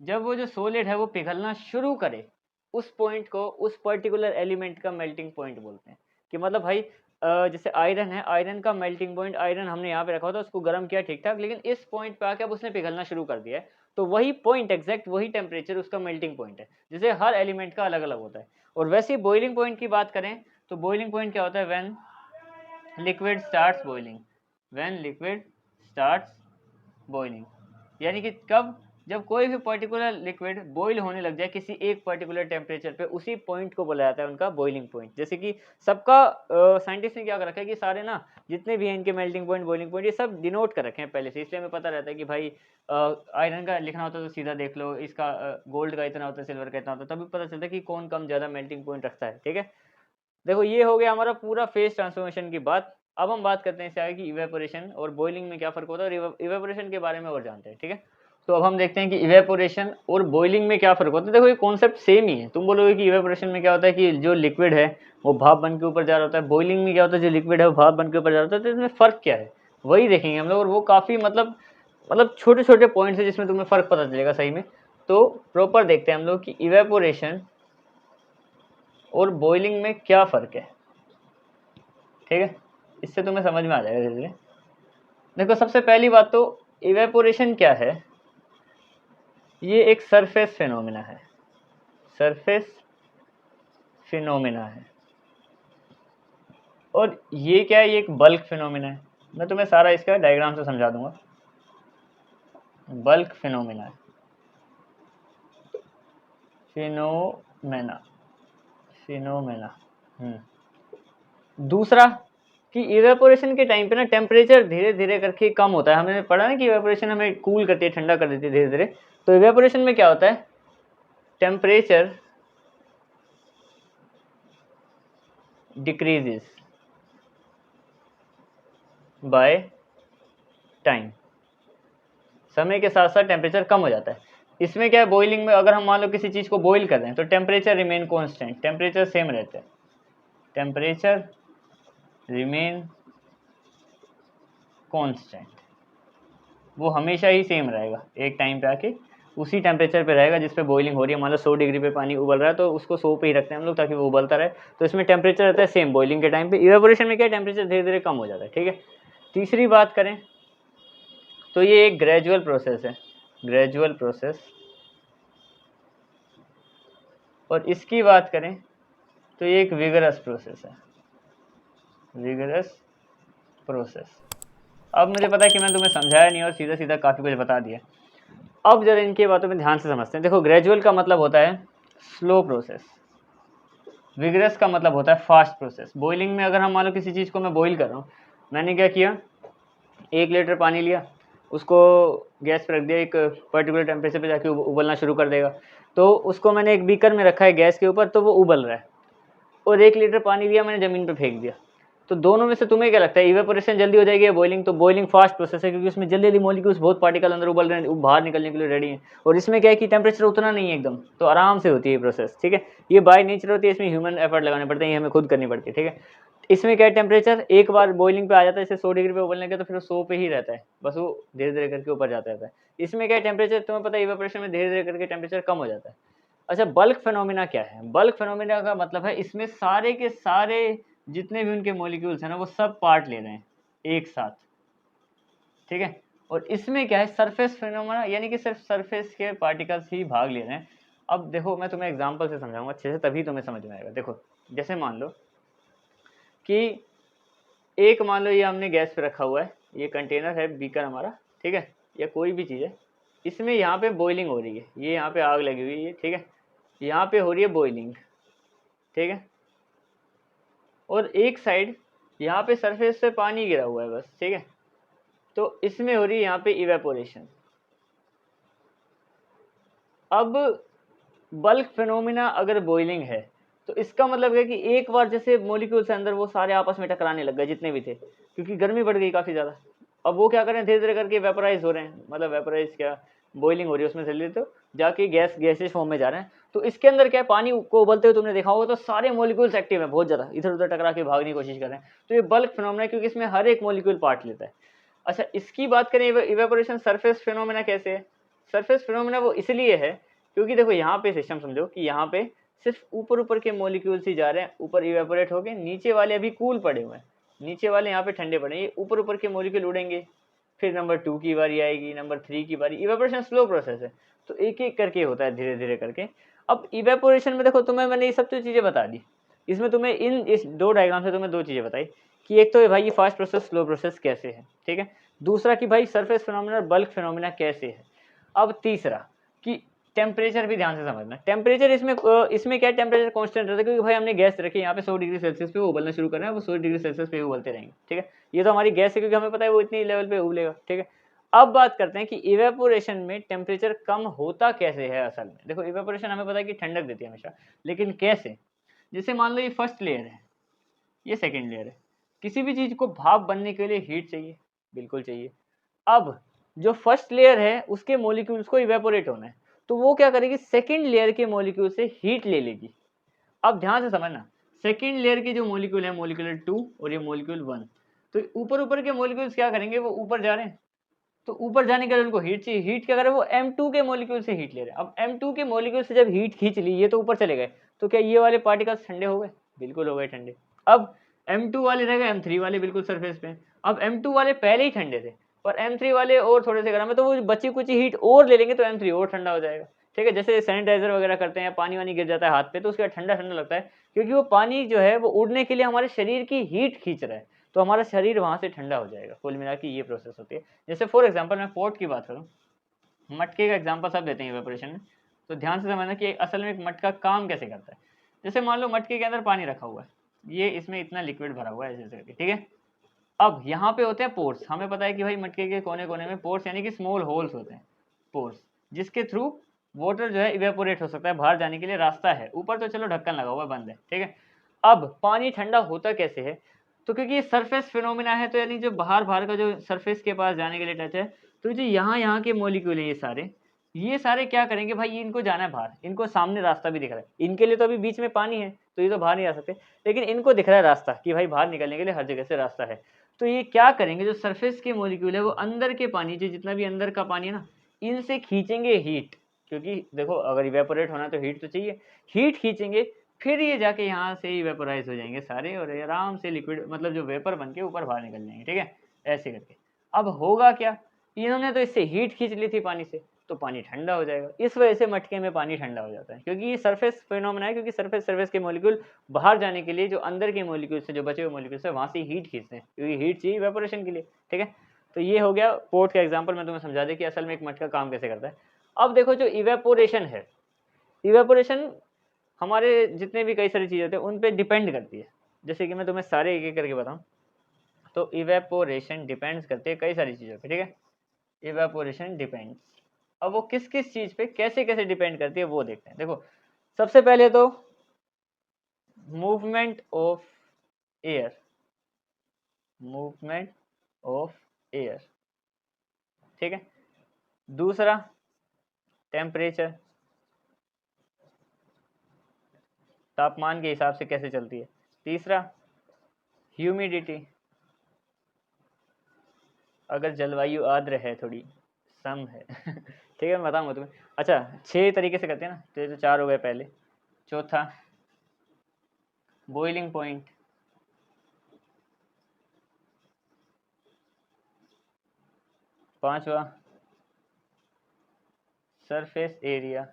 जब वो जो सॉलिड है वो पिघलना शुरू करे, उस पॉइंट को, उस पर्टिकुलर एलिमेंट का मेल्टिंग पॉइंट बोलते हैं। कि मतलब भाई जैसे आयरन है, आयरन का मेल्टिंग पॉइंट, आयरन हमने यहाँ पे रखा था, उसको गर्म किया ठीक ठाक, लेकिन इस पॉइंट पे आके अब उसने पिघलना शुरू कर दिया है, तो वही पॉइंट, एग्जैक्ट वही टेम्परेचर उसका मेल्टिंग पॉइंट है, जैसे हर एलिमेंट का अलग अलग होता है। और वैसे ही बॉइलिंग पॉइंट की बात करें तो बॉइलिंग पॉइंट क्या होता है, when liquid starts boiling, when liquid starts boiling, यानी कि कब, जब कोई भी पर्टिकुलर लिक्विड बॉईल होने लग जाए किसी एक पर्टिकुलर टेम्परेचर पे, उसी पॉइंट को बोला जाता है उनका बॉइलिंग पॉइंट। जैसे कि सबका साइंटिस्ट ने क्या कर रखा है कि सारे ना जितने भी हैं इनके मेल्टिंग पॉइंट, बॉइलिंग पॉइंट, ये सब डिनोट कर रखे हैं पहले से, इसलिए हमें पता रहता है कि भाई आयरन का लिखना होता है तो सीधा देख लो, इसका गोल्ड का इतना होता है, सिल्वर का इतना होता है, तभी पता चलता है कि कौन कम ज़्यादा मेल्टिंग पॉइंट रखता है, ठीक है। देखो ये हो गया हमारा पूरा फेस ट्रांसफॉर्मेशन की बात, अब हम बात करते हैं इससे आगे कि इवेपोरेशन और बॉइलिंग में क्या फ़र्क होता है और इवेपोरेशन के बारे में और जानते हैं, ठीक है। तो अब हम देखते हैं कि इवेपोरेशन और बॉइलिंग में क्या फ़र्क होता है। देखो ये कॉन्सेप्ट सेम ही है। तुम बोलोगे कि इवेपोरेशन में क्या होता है कि जो लिक्विड है वो भाप बन के ऊपर जा रहा होता है, बॉइलिंग में क्या होता है जो लिक्विड है वो भाप बन के ऊपर जा रहा होता है। तो इसमें फ़र्क क्या है वही देखेंगे हम लोग, और वो काफ़ी मतलब छोटे छोटे पॉइंट्स है जिसमें तुम्हें फ़र्क पता चलेगा सही में। तो प्रॉपर देखते हैं हम लोग कि इवेपोरेशन और बॉइलिंग में क्या फ़र्क है, ठीक है। इससे तुम्हें समझ में आ जाएगा धीरे धीरे। देखो सबसे पहली बात तो इवेपोरेशन क्या है, ये एक सरफेस फिनोमिना है, सरफेस फिनोमिना है। और ये क्या है, ये एक बल्क फिनोमिना है। मैं तुम्हें सारा इसका डायग्राम से समझा दूंगा। बल्क फिनोमिना है, फिनोमेना, फिनोमेना। दूसरा कि इवेपोरेशन के टाइम पे ना टेम्परेचर धीरे धीरे करके कम होता है। हमने पढ़ा ना कि इवेपोरेशन हमें कूल करती है, ठंडा कर देती है धीरे धीरे। तो इवेपोरेशन में क्या होता है, टेम्परेचर डिक्रीजेस बाय टाइम, समय के साथ साथ टेम्परेचर कम हो जाता है। इसमें क्या है, बॉइलिंग में अगर हम मान लो किसी चीज़ को बॉइल कर रहे हैं तो temperature remain constant, temperature same रहता है, टेम्परेचर रिमेन कांस्टेंट, वो हमेशा ही सेम रहेगा। एक टाइम पे आके उसी टेम्परेचर पे रहेगा जिस पे बॉइलिंग हो रही है। मान लो 100 डिग्री पे पानी उबल रहा है तो उसको 100 पे ही रखते हैं हम लोग ताकि वो उबलता रहे। तो इसमें टेम्परेचर रहता है सेम बॉइलिंग के टाइम पे। इवेपोरेशन में क्या है, टेम्परेचर धीरे धीरे कम हो जाता है, ठीक है। तीसरी बात करें तो ये एक ग्रेजुअल प्रोसेस है, ग्रेजुअल प्रोसेस। और इसकी बात करें तो ये एक विगरस प्रोसेस है, विगरस प्रोसेस। अब मुझे पता है कि मैं तुम्हें समझाया नहीं और सीधा सीधा काफ़ी कुछ बता दिया। अब जरा इनकी बातों में ध्यान से समझते हैं। देखो ग्रेजुअल का मतलब होता है स्लो प्रोसेस, विगरस का मतलब होता है फास्ट प्रोसेस। बॉइलिंग में अगर हम मान लो किसी चीज़ को मैं बॉइल कर रहा हूँ, मैंने क्या किया, 1 लीटर पानी लिया, उसको गैस पर रख दिया, एक पर्टिकुलर टेम्परेचर पे जाके उबलना शुरू कर देगा। तो उसको मैंने एक बीकर में रखा है गैस के ऊपर, तो वो उबल रहा है। और 1 लीटर पानी लिया मैंने ज़मीन पे फेंक दिया। तो दोनों में से तुम्हें क्या लगता है, इवेपोरेशन जल्दी हो जाएगी या बॉइलिंग? तो बॉइलिंग फास्ट प्रोसेस है क्योंकि उसमें जल्दी जल्दी मॉलिक्यूल्स, बहुत पार्टिकल अंदर उबल रहे हैं, बाहर निकलने के लिए रेडी हैं। और इसमें क्या है कि टेम्परेचर उतना नहीं है एकदम, तो आराम से होती है ये प्रोसेस, ठीक है। ये बाय नेचर होती है, इसमें ह्यूमन एफर्ट लगाने पड़ते हैं, ये हमें खुद करनी पड़ती है, ठीक है। इसमें क्या है, टेम्परेचर एक बार बॉइलिंग पे आ जाता है, जैसे 100 डिग्री पे उबलने के, तो फिर 100 पे ही रहता है, बस वो धीरे धीरे करके ऊपर जाता रहता है। इसमें क्या है, टेम्परेचर तुम्हें पता है इवेपोरेशन में धीरे धीरे करके टेम्परेचर कम हो जाता है। अच्छा, बल्क फिनोमिना क्या है? बल्क फिनोमिना का मतलब है इसमें सारे के सारे जितने भी उनके मॉलिक्यूल्स हैं ना, वो सब पार्ट ले रहे हैं एक साथ, ठीक है। और इसमें क्या है, सरफेस फिनोमिना, यानी कि सिर्फ सरफेस के पार्टिकल्स ही भाग ले रहे हैं। अब देखो मैं तुम्हें एग्जांपल से समझाऊंगा अच्छे से, तभी तुम्हें समझ में आएगा। देखो जैसे मान लो कि एक, मान लो ये हमने गैस पे रखा हुआ है, ये कंटेनर है, बीकर हमारा, ठीक है, या कोई भी चीज़ है। इसमें यहाँ पे बॉइलिंग हो रही है, ये यहाँ पे आग लगी हुई है, ठीक है, यहाँ पे हो रही है बॉइलिंग, ठीक है। और एक साइड यहाँ पे सरफेस से पानी गिरा हुआ है बस, ठीक है। तो इसमें हो रही है यहाँ पे इवेपोरेशन। अब बल्क फिनोमिना अगर बॉइलिंग है तो इसका मतलब है कि एक बार जैसे मॉलिक्यूल्स है अंदर, वो सारे आपस में टकराने लग गए जितने भी थे, क्योंकि गर्मी बढ़ गई काफ़ी ज़्यादा। अब वो क्या करें, धीरे धीरे करके वेपराइज हो रहे हैं, मतलब वेपराइज क्या, बॉइलिंग हो रही है उसमें से, तो जाके गैसेज फॉर्म में जा रहे हैं। तो इसके अंदर क्या है, पानी को उबलते हुए तुमने देखा होगा, तो सारे मॉलिक्यूल्स एक्टिव है, बहुत ज़्यादा इधर उधर टकरा के भागने की कोशिश कर रहे हैं। तो ये बल्क फिनोमिना है क्योंकि इसमें हर एक मॉलिक्यूल पार्ट लेता है। अच्छा, इसकी बात करें इवेपोरेशन सरफेस फिनोमिना कैसे है? सरफेस फिनोमिना वो इसलिए है क्योंकि देखो यहाँ पे सिस्टम समझो कि यहाँ पे सिर्फ ऊपर ऊपर के मॉलिक्यूल्स ही जा रहे हैं, ऊपर इवेपोरेट हो गए, नीचे वाले अभी कूल पड़े हुए हैं, नीचे वाले यहाँ पे ठंडे पड़े हैं। ये ऊपर ऊपर के मॉलिक्यूल उड़ेंगे, फिर नंबर 2 की बारी आएगी, नंबर 3 की बारी। इवेपोरेशन स्लो प्रोसेस है, तो एक एक करके होता है, धीरे धीरे करके। अब इवेपोरेशन में देखो तुम्हें मैंने ये सब चीज़ें बता दी, इसमें तुम्हें इस 2 डायग्राम से तुम्हें 2 चीज़ें बताई कि एक तो भाई ये फास्ट प्रोसेस स्लो प्रोसेस कैसे है, ठीक है। दूसरा कि भाई सरफेस फिनोमिना और बल्क फिनोमिना कैसे है। अब तीसरा कि टेम्परेचर भी ध्यान से समझना। टेम्परेचर इसमें क्या है, टेम्परेचर कांस्टेंट रहता है क्योंकि भाई हमने गैस रखी है यहाँ पे 100 डिग्री सेल्सियस पे, वो उबलना शुरू कर रहे हैं, वो 100 डिग्री सेल्सियस पे उबलते रहेंगे, ठीक है। ये तो हमारी गैस है क्योंकि हमें पता है वो इतनी लेवल पे उबलेगा, ठीक है। अब बात करते हैं कि इवेपोरेशन में टेम्परेचर कम होता कैसे है असल में। देखो इवेपोरेशन हमें पता है कि ठंडक देती है हमेशा, लेकिन कैसे? जैसे मान लो ये फर्स्ट लेयर है, ये सेकेंड लेयर है, किसी भी चीज़ को भाप बनने के लिए हीट चाहिए, बिल्कुल चाहिए। अब जो फर्स्ट लेयर है उसके मॉलिक्यूल्स को इवेपोरेट होना है, तो वो क्या करेगी, सेकंड लेयर के मॉलिक्यूल से हीट ले लेगी। अब ध्यान से समझना, सेकंड लेयर के जो मॉलिक्यूल है, मॉलिक्यूल 2 और ये मॉलिक्यूल 1, तो ऊपर ऊपर के मॉलिक्यूल्स क्या करेंगे, वो ऊपर जा रहे हैं, तो ऊपर जाने के लिए उनको हीट चाहिए। हीट क्या करे, वो M2 के मॉलिक्यूल से हीट ले रहे हैं। अब M2 के मॉलिक्यूल से जब हीट खींच ली, ये तो ऊपर चले गए, तो क्या ये वाले पार्टिकल्स ठंडे हो गए, बिल्कुल हो गए ठंडे। अब M2 वाले रह गए M3 वाले बिल्कुल सरफेस पे। अब M2 वाले पहले ही ठंडे थे, पर M3 वाले और थोड़े से गर्म है, तो वो बची कुछ हीट और ले लेंगे, तो M3 और ठंडा हो जाएगा। ठीक है, जैसे सैनिटाइजर वगैरह करते हैं, पानी वानी गिर जाता है हाथ पे, तो उसके बाद ठंडा ठंडा लगता है, क्योंकि वो पानी जो है वो उड़ने के लिए हमारे शरीर की हीट खींच रहा है, तो हमारा शरीर वहाँ से ठंडा हो जाएगा। कुल मिला के ये प्रोसेस होती है। जैसे फॉर एग्जांपल मैं पोर्ट की बात करूँ, मटके का एग्जांपल सब देते हैं इवेपोरेशन में, तो ध्यान से समझना कि असल में एक मटका काम कैसे करता है। जैसे मान लो मटके के अंदर पानी रखा हुआ है, ये इसमें इतना लिक्विड भरा हुआ है ऐसे करके, ठीक है। अब यहाँ पे होते हैं पोर्स, हमें पता है कि भाई मटके के कोने कोने में पोर्स यानी कि स्मॉल होल्स होते हैं, पोर्स, जिसके थ्रू वाटर जो है इवेपोरेट हो सकता है, बाहर जाने के लिए रास्ता है। ऊपर तो चलो ढक्कन लगा हुआ है, बंद है, ठीक है। अब पानी ठंडा होता कैसे है, तो क्योंकि ये सरफेस फिनोमिना है, तो यानी जो बाहर बाहर का जो सरफेस के पास जाने के लिए टच है, तो जो यहाँ के मॉलिक्यूल है ये सारे क्या करेंगे भाई, इनको जाना है बाहर, इनको सामने रास्ता भी दिख रहा है, इनके लिए तो अभी बीच में पानी है, तो ये तो बाहर नहीं आ सकते, लेकिन इनको दिख रहा है रास्ता कि भाई बाहर निकलने के लिए हर जगह से रास्ता है। तो ये क्या करेंगे, जो सरफेस के मॉलिक्यूल है वो अंदर के पानी, जो जितना भी अंदर का पानी है ना, इनसे खींचेंगे हीट, क्योंकि देखो अगर इवेपोरेट होना तो हीट तो चाहिए, हीट खींचेंगे, फिर ये जाके यहाँ से इवेपोराइज हो जाएंगे सारे, और आराम से लिक्विड मतलब जो वेपर बन के ऊपर बाहर निकल जाएंगे, ठीक है, ऐसे करके। अब होगा क्या, इन्होंने तो इससे हीट खींच ली थी पानी से, तो पानी ठंडा हो जाएगा। इस वजह से मटके में पानी ठंडा हो जाता है, क्योंकि ये सरफेस फिनोमेना है, क्योंकि सरफेस के मॉलिक्यूल बाहर जाने के लिए जो अंदर के मॉलिक्यूल से, जो बचे हुए मॉलिक्यूल से, वहाँ से हीट खींचते हैं, क्योंकि हीट चाहिए इवेपोरेशन के लिए, ठीक है। तो ये हो गया पोर्ट का एग्जाम्पल, मैं तुम्हें समझा दे कि असल में एक मटका काम कैसे करता है। अब देखो जो इवेपोरेशन है, इवेपोरेशन हमारे जितने भी कई सारी चीज़ें होती है उन पे डिपेंड करती है। जैसे कि मैं तुम्हें सारे एक एक करके बताऊँ, तो इवेपोरेशन डिपेंड्स करती है कई सारी चीज़ों पे, ठीक है। इवेपोरेशन डिपेंड्स, अब वो किस किस चीज़ पे कैसे कैसे डिपेंड करती है वो देखते हैं। देखो सबसे पहले तो movement of air, movement of air, ठीक है। दूसरा टेम्परेचर, तापमान के हिसाब से कैसे चलती है। तीसरा ह्यूमिडिटी, अगर जलवायु आर्द्र है, थोड़ी सम है ठीक है, मैं बताऊंगा तुम्हें। अच्छा 6 तरीके से करते हैं ना, तो ये तो 4 हो गए पहले। चौथा बॉइलिंग पॉइंट, पांचवा सरफेस एरिया,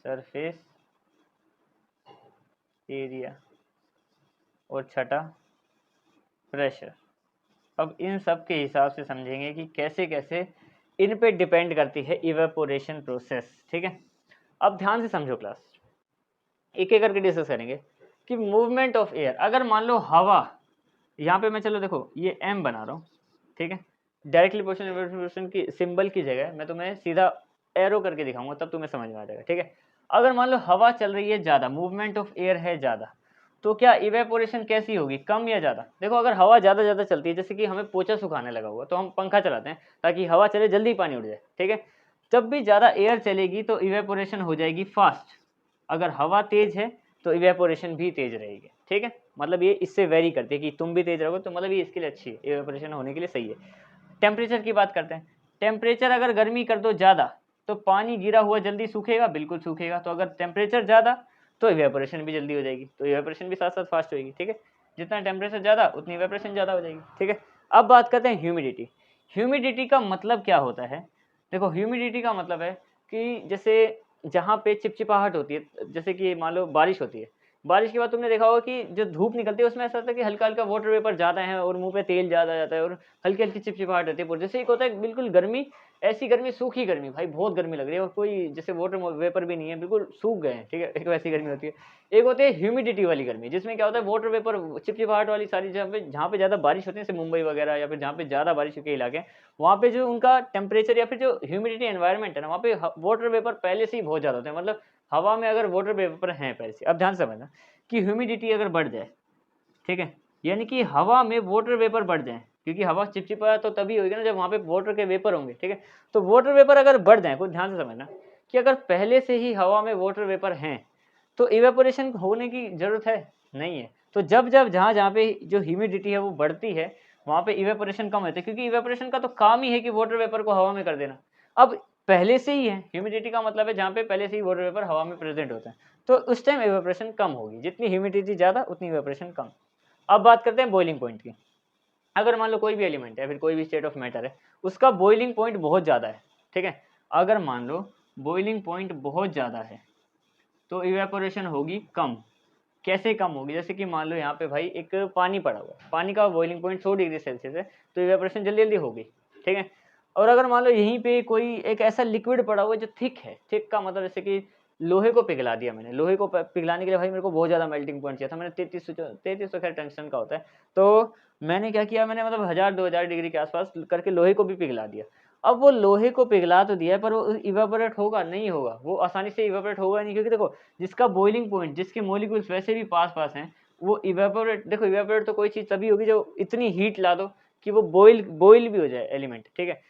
सरफेस एरिया, और छठा प्रेशर। अब इन सब के हिसाब से समझेंगे कि कैसे कैसे इन पे डिपेंड करती है इवेपोरेशन प्रोसेस, ठीक है। अब ध्यान से समझो क्लास, एक एक करके डिस्कस करेंगे कि मूवमेंट ऑफ एयर, अगर मान लो हवा, यहाँ पे मैं चलो देखो ये एम बना रहा हूँ, ठीक है। डायरेक्टली प्रोपोर्शनल की सिंबल की जगह मैं तुम्हें सीधा एरो करके दिखाऊंगा, तब तुम्हें समझ में आ जाएगा, ठीक है। अगर मान लो हवा चल रही है ज़्यादा, मूवमेंट ऑफ एयर है ज़्यादा, तो क्या इवेपोरेशन कैसी होगी, कम या ज़्यादा। देखो अगर हवा ज़्यादा चलती है, जैसे कि हमें पोछा सुखाने लगा हुआ, तो हम पंखा चलाते हैं ताकि हवा चले, जल्दी पानी उड़ जाए, ठीक है। जब भी ज़्यादा एयर चलेगी तो इवेपोरेशन हो जाएगी फास्ट, अगर हवा तेज़ है तो इवेपोरेशन भी तेज़ रहेगी, ठीक है। मतलब ये इससे वेरी करती है कि तुम भी तेज़ रहोगे तो मतलब ये इसके लिए अच्छी है, इवेपोरेशन होने के लिए सही है। टेम्परेचर की बात करते हैं, टेम्परेचर अगर गर्मी कर दो ज़्यादा तो पानी गिरा हुआ जल्दी सूखेगा, बिल्कुल सूखेगा, तो अगर टेम्परेचर ज़्यादा तो इवेपोरेशन भी जल्दी हो जाएगी, तो इवेपोरेशन भी साथ साथ फास्ट होगी, ठीक है। जितना टेम्परेचर ज़्यादा उतनी इवेपोरेशन ज़्यादा हो जाएगी, ठीक है। अब बात करते हैं ह्यूमिडिटी। ह्यूमिडिटी का मतलब क्या होता है, देखो ह्यूमिडिटी का मतलब है कि जैसे जहाँ पे चिपचिपाहट होती है, जैसे कि मान लो बारिश होती है, बारिश के बाद तुमने देखा होगा कि जो धूप निकलती है उसमें ऐसा होता है कि हल्का हल्का वाटर वेपर ज़्यादा है और मुंह पे तेल ज़्यादा जाता है और हल्की हल्की चिपचिपाहट रहती है पूरी। जैसे एक होता है बिल्कुल गर्मी, ऐसी गर्मी सूखी गर्मी, भाई बहुत गर्मी लग रही है और कोई जैसे वाटर वेपर भी नहीं है, बिल्कुल सूख गए हैं, ठीक है, एक वैसी गर्मी होती है। एक होती है ह्यूमिडिटी वाली गर्मी, जिसमें क्या होता है वाटर वेपर चिपचिपाहट वाली सारी, जहाँ पे ज़्यादा बारिश होती है, जैसे मुंबई वगैरह या फिर जहाँ पे ज़्यादा बारिश के इलाके हैं, वहाँ पे जो उनका टेम्परेचर या फिर जो ह्यूमिडिटी एनवायरनमेंट है ना, वहाँ पे वाटर वेपर पहले से ही बहुत ज़्यादा होते हैं, मतलब हवा में अगर वाटर वेपर हैं पहले से। अब ध्यान से समझना कि ह्यूमिडिटी अगर बढ़ जाए, ठीक है, यानी कि हवा में वाटर वेपर बढ़ जाए, क्योंकि हवा चिपचिपा तो तभी होगी ना जब वहाँ पे वाटर के वेपर होंगे, ठीक है। तो वाटर वेपर अगर बढ़ जाए, कुछ ध्यान से समझना कि अगर पहले से ही हवा में वाटर वेपर हैं तो इवेपोरेशन होने की जरूरत है नहीं है। तो जब जब जहाँ पे जो ह्यूमिडिटी है वो बढ़ती है वहाँ पे इवेपोरेशन कम होता है, क्योंकि इवेपोरेशन का तो काम ही है कि वाटर वेपर को हवा में कर देना। अब पहले से ही है, ह्यूमिडिटी का मतलब है जहाँ पे पहले से ही वाटर वेपर हवा में प्रेजेंट होता है, तो उस टाइम इवेपोरेशन कम होगी। जितनी ह्यूमिडिटी ज़्यादा उतनी इवेपोरेशन कम। अब बात करते हैं बॉइलिंग पॉइंट की। अगर मान लो कोई भी एलिमेंट है, फिर कोई भी स्टेट ऑफ मैटर है, उसका बॉइलिंग पॉइंट बहुत ज़्यादा है, ठीक है। अगर मान लो बॉइलिंग पॉइंट बहुत ज़्यादा है तो इवेपोरेशन होगी कम। कैसे कम होगी? जैसे कि मान लो यहाँ पे भाई एक पानी पड़ा हुआ है, पानी का बॉइलिंग पॉइंट 100 डिग्री सेल्सियस है, तो इवेपोरेशन जल्दी जल्दी होगी, ठीक है। और अगर मान लो यहीं पे कोई एक ऐसा लिक्विड पड़ा हुआ है जो थिक है, थिक का मतलब जैसे कि लोहे को पिघला दिया मैंने, लोहे को पिघलाने के लिए भाई मेरे को बहुत ज़्यादा मेल्टिंग पॉइंट चाहिए था, मैंने 3300 खैर टंगस्टन का होता है, तो मैंने क्या किया, मैंने मतलब 1000-2000 डिग्री के आसपास करके लोहे को भी पिघला दिया। अब वो लोहे को पिघला तो दिया पर वो इवेपोरेट होगा नहीं होगा, वो आसानी से इवेपोरेट होगा नहीं, क्योंकि देखो जिसका बॉइलिंग पॉइंट, जिसके मॉलिक्यूल्स वैसे भी पास पास हैं, वो इवेपोरेट, देखो इवेपोरेट तो कोई चीज़ तभी होगी जो इतनी हीट ला दो कि वो बॉइल भी हो जाए एलिमेंट, ठीक है।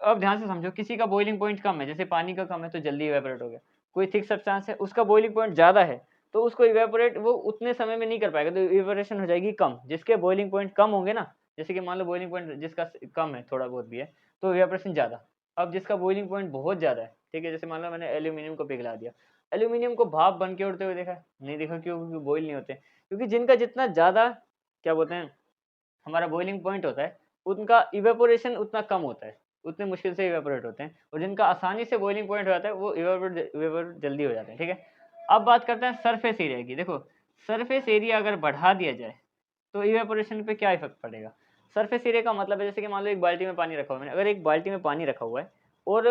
अब ध्यान से समझो, किसी का बॉइलिंग पॉइंट कम है, जैसे पानी का कम है तो जल्दी इवेपोरेट हो गया। कोई थिक सब्सटेंस है, उसका बॉइलिंग पॉइंट ज़्यादा है तो उसको इवेपोरेट वो उतने समय में नहीं कर पाएगा, तो इवेपोरेशन हो जाएगी कम। जिसके बॉइलिंग पॉइंट कम होंगे ना, जैसे कि मान लो बॉइलिंग पॉइंट जिसका कम है, थोड़ा बहुत भी है, तो इवेपोरेशन ज़्यादा। अब जिसका बॉइलिंग पॉइंट बहुत ज़्यादा है, ठीक है, जैसे मान लो मैंने एल्यूमिनियम को पिघला दिया, एल्यूमिनियम को भाप बन के उड़ते हुए देखा है? नहीं देखा। क्यों? क्योंकि बॉइल नहीं होते। क्योंकि जिनका जितना ज़्यादा क्या बोलते हैं हमारा बॉइलिंग पॉइंट होता है, उनका इवेपोरेशन उतना कम होता है, उतने मुश्किल से इवेपोरेट होते हैं, और जिनका आसानी से बॉइलिंग पॉइंट हो जाता है वो इवेपोरेट जल्दी हो जाते हैं, ठीक है। अब बात करते हैं सरफेस एरिया की। देखो सरफेस एरिया अगर बढ़ा दिया जाए तो इवेपोरेशन पे क्या इफेक्ट पड़ेगा? सरफेस एरिया का मतलब है जैसे कि मान लो एक बाल्टी में पानी रखा हुआ है मैंने, अगर एक बाल्टी में पानी रखा हुआ है और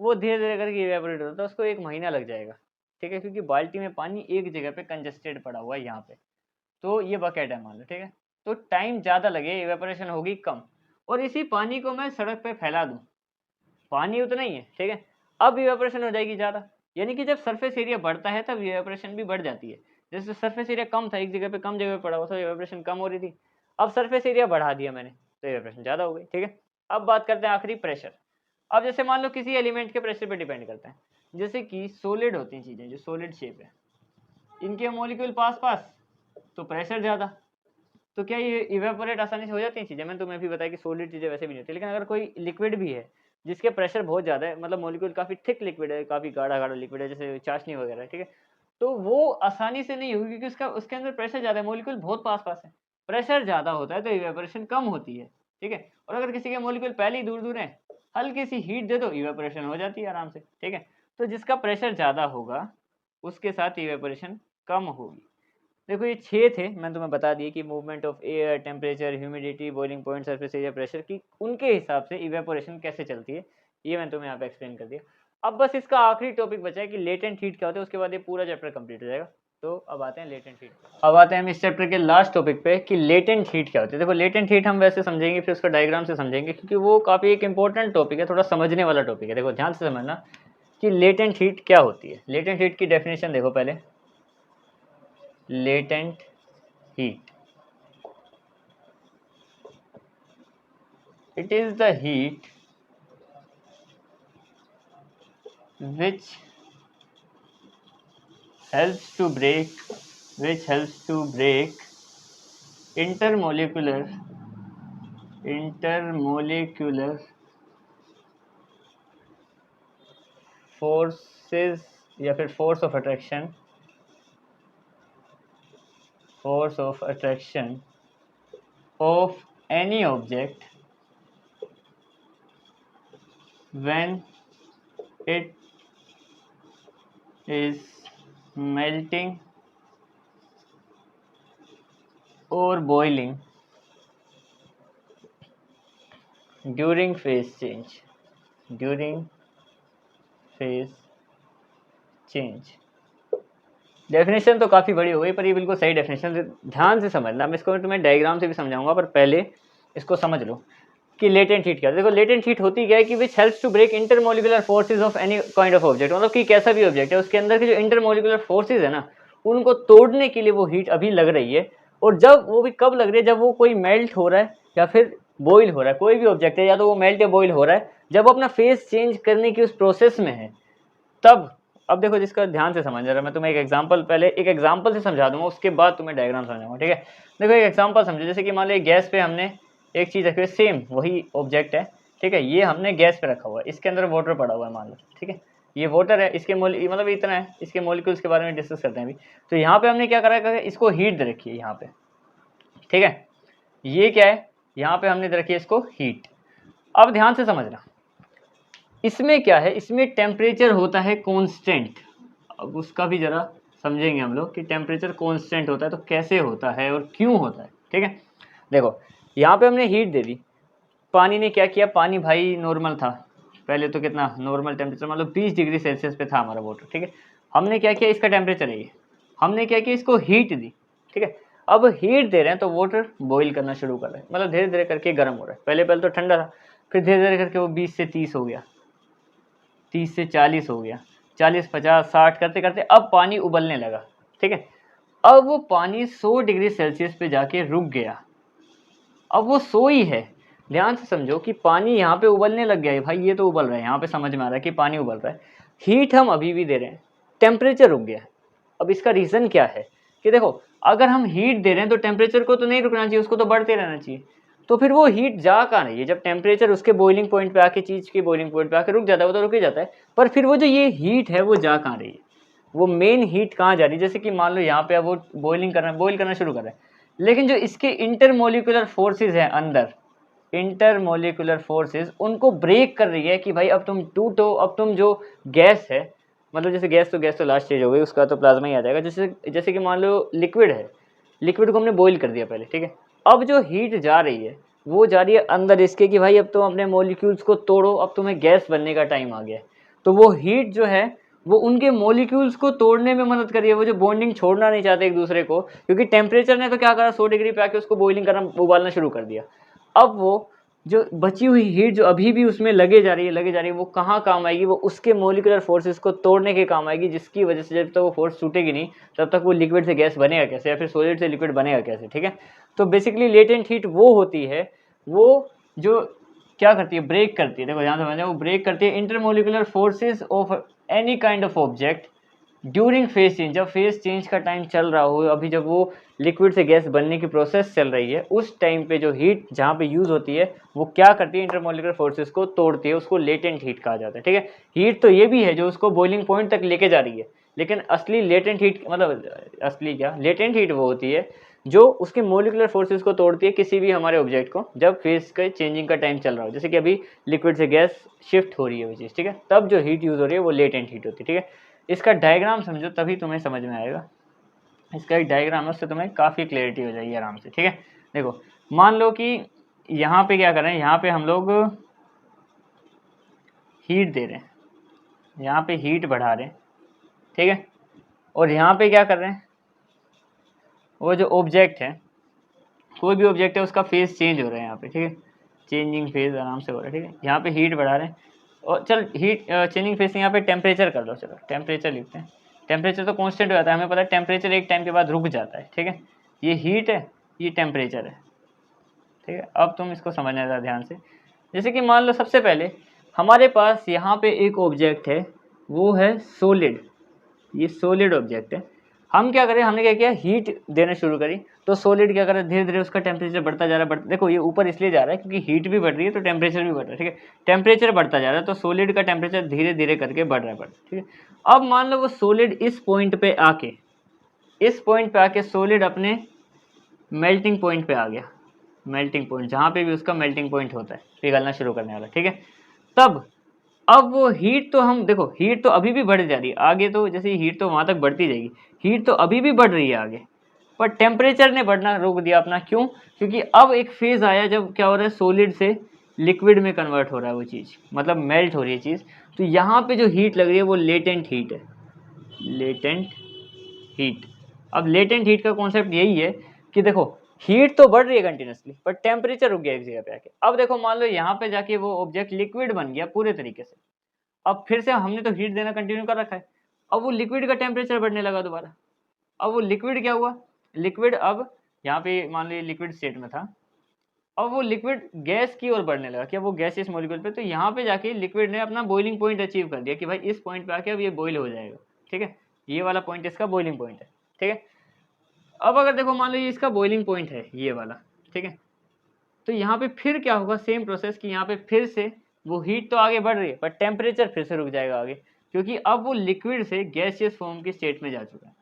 वो धीरे धीरे करके इवेपोरेट होता है, तो उसको 1 महीना लग जाएगा, ठीक है, क्योंकि बाल्टी में पानी एक जगह पे कंजस्टेड पड़ा हुआ है यहाँ पे, तो ये बकेट है मान लो, ठीक है। तो टाइम ज़्यादा लगे, इवेपोरेशन होगी कम। और इसी पानी को मैं सड़क पे फैला दूँ, पानी उतना ही है, ठीक है, अब इवेपोरेशन हो जाएगी ज़्यादा। यानी कि जब सरफेस एरिया बढ़ता है तब इवेपोरेशन भी बढ़ जाती है। जैसे सरफेस एरिया कम था, एक जगह पे कम जगह पे पड़ा हुआ था, इवेपोरेशन कम हो रही थी। अब सरफेस एरिया बढ़ा दिया मैंने तो इवेपोरेशन ज़्यादा हो गई, ठीक है। अब बात करते हैं आखिरी प्रेशर। अब जैसे मान लो किसी एलिमेंट के प्रेशर पे डिपेंड करता है, जैसे कि सॉलिड होती हैं चीज़ें जो सॉलिड शेप है, इनके मॉलिक्यूल पास पास तो प्रेशर ज़्यादा, तो क्या ये इवेपोरेट आसानी से हो जाती हैं चीज़ें? मैंने तुम्हें भी बताया कि सॉलिड चीज़ें वैसे भी नहीं होती, लेकिन अगर कोई लिक्विड भी है जिसके प्रेशर बहुत ज़्यादा है, मतलब मॉलिक्यूल काफ़ी थिक लिक्विड है, काफ़ी गाढ़ा गाढ़ा लिक्विड है, जैसे चाशनी वगैरह, ठीक है, तो वो आसानी से नहीं होगी, क्योंकि उसका उसके अंदर प्रेशर ज़्यादा है, मॉलिक्यूल बहुत पास पास है। प्रेशर ज़्यादा होता है तो इवेपोरेशन कम होती है, ठीक है। और अगर किसी के मॉलिक्यूल पहले ही दूर दूर है, हल्की सी हीट दे दो इवेपोरेशन हो जाती है आराम से, ठीक है। तो जिसका प्रेशर ज़्यादा होगा उसके साथ इवेपोरेशन कम होगी। देखो ये 6 थे, मैंने तुम्हें बता दिए कि movement of air, temperature, humidity, boiling point, surface area, pressure की उनके हिसाब से इवेपोरेशन कैसे चलती है, ये मैंने तुम्हें यहाँ पे एक्सप्लेन कर दिया। अब बस इसका आखिरी टॉपिक बचा है कि लेटेंट हीट क्या होता है, उसके बाद ये पूरा चैप्टर कंप्लीट हो जाएगा। तो अब आते हैं लेटेंट हीट। अब आते हैं हम इस चैप्टर के लास्ट टॉपिक पे कि लेटेंट हीट क्या होती है। देखो लेटेंट हीट हम वैसे समझेंगे, फिर उसका डायग्राम से समझेंगे, क्योंकि वो काफ़ी एक इंपॉर्टेंट टॉपिक है, थोड़ा समझने वाला टॉपिक है। देखो ध्यान से समझना कि लेटेंट हीट क्या होती है। लेटेंट हीट की डेफिनेशन देखो पहले। Latent heat, it is the heat which helps to break intermolecular forces या फिर force of attraction of any object when it is melting or boiling during phase change. Definition तो काफ़ी बड़ी हो गई, पर ये बिल्कुल सही डेफिनेशन से ध्यान से समझना। मैं इसको तुम्हें डायग्राम से भी समझाऊंगा, पर पहले इसको समझ लो कि लेटेंट हीट क्या है। देखो लेटेंट हीट होती क्या है कि which helps to break intermolecular forces of any kind of object, मतलब कि कैसा भी ऑब्जेक्ट है उसके अंदर के जो इंटरमोलिकुलर फोर्सेज है ना, उनको तोड़ने के लिए वो हीट अभी लग रही है, और जब वो भी कब लग रही है, जब वो कोई मेल्ट हो रहा है या फिर बॉईल हो रहा है, कोई भी ऑब्जेक्ट है या तो वो मेल्ट या बॉईल हो रहा है, जब वो अपना फेस चेंज करने की उस प्रोसेस में है तब। अब देखो जिसका ध्यान से समझ रहा, मैं तुम्हें एक एग्जांपल, पहले एक एग्जांपल से समझा दूंगा, उसके बाद तुम्हें डायग्राम समझाऊंगा, ठीक है। देखो एक एग्जांपल समझो, जैसे कि मान लो गैस पे हमने एक चीज़ रखी है, सेम वही ऑब्जेक्ट है, ठीक है, ये हमने गैस पे रखा हुआ है, इसके अंदर वाटर पड़ा हुआ है मान लो, ठीक है, ये वाटर है, इसके मतलब इतना है, इसके मॉलिक्यूल्स के बारे में डिस्कस करते हैं अभी। तो यहाँ पे हमने क्या करा है, इसको हीट दे रखी है यहाँ पे, ठीक है, ये क्या है, यहाँ पे हमने दे रखी है इसको हीट। अब ध्यान से समझना, इसमें क्या है, इसमें टेम्परेचर होता है कांस्टेंट। अब उसका भी जरा समझेंगे हम लोग कि टेम्परेचर कांस्टेंट होता है तो कैसे होता है और क्यों होता है, ठीक है। देखो यहाँ पे हमने हीट दे दी, पानी ने क्या किया, पानी भाई नॉर्मल था पहले, तो कितना नॉर्मल टेम्परेचर मतलब 20 डिग्री सेल्सियस पे था हमारा वाटर, ठीक है। हमने क्या किया, इसका टेम्परेचर है ये, हमने क्या किया, इसको हीट दी, ठीक है। अब हीट दे रहे हैं तो वाटर बॉईल करना शुरू कर रहे हैं, मतलब धीरे धीरे करके गर्म हो रहा है, पहले पहले तो ठंडा था, फिर धीरे धीरे करके वो 20 से 30 हो गया, 30 से 40 हो गया, 40 50 60 करते करते अब पानी उबलने लगा, ठीक है। अब वो पानी 100 डिग्री सेल्सियस पे जाके रुक गया, अब वो 100 ही है। ध्यान से समझो कि पानी यहाँ पे उबलने लग गया है भाई, ये तो उबल रहा है, यहाँ पे समझ में आ रहा है कि पानी उबल रहा है, हीट हम अभी भी दे रहे हैं, टेम्परेचर रुक गया है। अब इसका रीज़न क्या है कि देखो, अगर हम हीट दे रहे हैं तो टेम्परेचर को तो नहीं रुकना चाहिए, उसको तो बढ़ते रहना चाहिए, तो फिर वो हीट जा कहाँ रही है, जब टेम्परेचर उसके बॉइलिंग पॉइंट पे आके, चीज़ के बॉइलिंग पॉइंट पे आके रुक जाता है, वो तो रुक ही जाता है, पर फिर वो जो ये हीट है वो जा कहाँ रही है, वो मेन हीट कहाँ जा रही है। जैसे कि मान लो यहाँ पे अब वो बॉइल करना शुरू कर रहा है, लेकिन जो इसके इंटरमोलिकुलर फोर्सेज हैं अंदर, इंटरमोलिकुलर फोर्सेज उनको ब्रेक कर रही है कि भाई अब तुम टूटो, अब तुम जो गैस है, मतलब जैसे गैस तो लास्ट स्टेज हो गई, उसका तो प्लाज्मा ही आ जाएगा, जैसे कि मान लो लिक्विड है, लिक्विड को हमने बॉईल कर दिया पहले, ठीक है। अब जो हीट जा रही है वो जा रही है अंदर इसके कि भाई अब तुम अपने मॉलिक्यूल्स को तोड़ो, अब तुम्हें गैस बनने का टाइम आ गया है। तो वो हीट जो है वो उनके मॉलिक्यूल्स को तोड़ने में मदद कर रही है, वो जो बॉन्डिंग छोड़ना नहीं चाहते एक दूसरे को, क्योंकि टेम्परेचर ने तो क्या करा, 100 डिग्री पे आके उसको बॉइलिंग करना, उबालना शुरू कर दिया। अब वो जो बची हुई हीट जो अभी भी उसमें लगे जा रही है, वो कहाँ काम आएगी, वो उसके मॉलिक्यूलर फोर्सेस को तोड़ने के काम आएगी, जिसकी वजह से जब तक वो फोर्स छूटेगी नहीं तब तक वो लिक्विड से गैस बनेगा कैसे, या फिर सॉलिड से लिक्विड बनेगा कैसे, ठीक है। तो बेसिकली लेटेंट हीट वो होती है, वो जो क्या करती है, ब्रेक करती है, देखो ध्यान से समझना, वो ब्रेक करती है intermolecular forces of any kind of object during phase change, जब फेज चेंज का टाइम चल रहा हो, अभी जब वो लिक्विड से गैस बनने की प्रोसेस चल रही है, उस टाइम पे जो हीट जहाँ पे यूज़ होती है वो क्या करती है, इंटरमोलिकुलर फोर्सेस को तोड़ती है, उसको लेटेंट हीट कहा जाता है, ठीक है। हीट तो ये भी है जो उसको बॉइलिंग पॉइंट तक लेके जा रही है, लेकिन असली लेटेंट हीट, मतलब असली क्या, लेटेंट हीट वो होती है जो उसके मोलिकुलर फोर्सेस को तोड़ती है किसी भी हमारे ऑब्जेक्ट को, जब फेज का चेंजिंग का टाइम चल रहा हो, जैसे कि अभी लिक्विड से गैस शिफ्ट हो रही है वो चीज़, ठीक है, तब जो हीट यूज़ हो रही है वो लेटेंट हीट होती है, ठीक है। इसका डायग्राम समझो तभी तुम्हें समझ में आएगा, इसका एक डायग्राम है, उससे तुम्हें काफ़ी क्लैरिटी हो जाएगी आराम से, ठीक है। देखो मान लो कि यहाँ पे क्या कर रहे हैं, यहाँ पे हम लोग हीट दे रहे हैं, यहाँ पे हीट बढ़ा रहे हैं, ठीक है, और यहाँ पे क्या कर रहे हैं, वो जो ऑब्जेक्ट है, कोई भी ऑब्जेक्ट है उसका फेज चेंज हो रहा है यहाँ पे, ठीक है, चेंजिंग फेज आराम से हो रहा है, ठीक है। यहाँ पे हीट बढ़ा रहे हैं, और चल हीट चेंजिंग फेज से यहाँ पे टेम्परेचर कर लो, चलो टेम्परेचर लिखते हैं, टेम्परेचर तो कांस्टेंट हो जाता है, हमें पता है टेम्परेचर एक टाइम के बाद रुक जाता है, ठीक है। ये हीट है, ये टेम्परेचर है, ठीक है। अब तुम इसको समझना ज़रा ध्यान से, जैसे कि मान लो सबसे पहले हमारे पास यहाँ पे एक ऑब्जेक्ट है, वो है सॉलिड, ये सॉलिड ऑब्जेक्ट है, हम क्या करें, हमने क्या किया, हीट देना शुरू करी, तो सॉलिड क्या करे, धीरे धीरे उसका टेम्परेचर बढ़ता जा रहा है, देखो ये ऊपर इसलिए जा रहा है क्योंकि हीट भी बढ़ रही है तो टेम्परेचर भी बढ़ रहा है, ठीक है, टेम्परेचर बढ़ता जा रहा है तो सॉलिड का टेम्परेचर धीरे धीरे करके बढ़ रहा है, ठीक है। अब मान लो वो सॉलिड इस पॉइंट पे आके सॉलिड अपने मेल्टिंग पॉइंट पे आ गया, मेल्टिंग पॉइंट जहाँ पे भी उसका मेल्टिंग पॉइंट होता है, पिघलना शुरू करने वाला, ठीक है। तब अब वो हीट तो हम देखो, हीट तो अभी भी बढ़ जा रही है आगे, तो जैसे हीट तो वहाँ तक बढ़ती जाएगी, हीट तो अभी भी बढ़ रही है आगे, पर टेम्परेचर ने बढ़ना रोक दिया अपना, क्यों, क्योंकि अब एक फेज आया जब क्या हो रहा है, सॉलिड से लिक्विड में कन्वर्ट हो रहा है वो चीज़, मतलब मेल्ट हो रही है चीज़, तो यहाँ पे जो हीट लग रही है वो लेटेंट हीट है, लेटेंट हीट। अब लेटेंट हीट का कॉन्सेप्ट यही है कि देखो हीट तो बढ़ रही है कंटिन्यूसली, पर टेम्परेचर रुक गया एक जगह पे आके। अब देखो मान लो यहाँ पे जाके वो ऑब्जेक्ट लिक्विड बन गया पूरे तरीके से, अब फिर से हमने तो हीट देना कंटिन्यू कर रखा है, अब वो लिक्विड का टेम्परेचर बढ़ने लगा दोबारा, अब वो लिक्विड क्या हुआ, लिक्विड अब यहाँ पे मान लीजिए लिक्विड स्टेट में था, अब वो लिक्विड गैस की ओर बढ़ने लगा, क्या वो गैस इस मॉलिक्यूल पे, तो यहाँ पे जाके लिक्विड ने अपना बॉइलिंग पॉइंट अचीव कर दिया कि भाई इस पॉइंट पे आके अब ये बॉइल हो जाएगा, ठीक है, ये वाला पॉइंट इसका बॉइलिंग पॉइंट है, ठीक है। अब अगर देखो मान लीजिए इसका बॉइलिंग पॉइंट है ये वाला, ठीक है, तो यहाँ पे फिर क्या होगा, सेम प्रोसेस कि यहाँ पे फिर से वो हीट तो आगे बढ़ रही है पर टेम्परेचर फिर से रुक जाएगा आगे, क्योंकि अब वो लिक्विड से गैसियस फॉर्म की स्टेट में जा चुका है,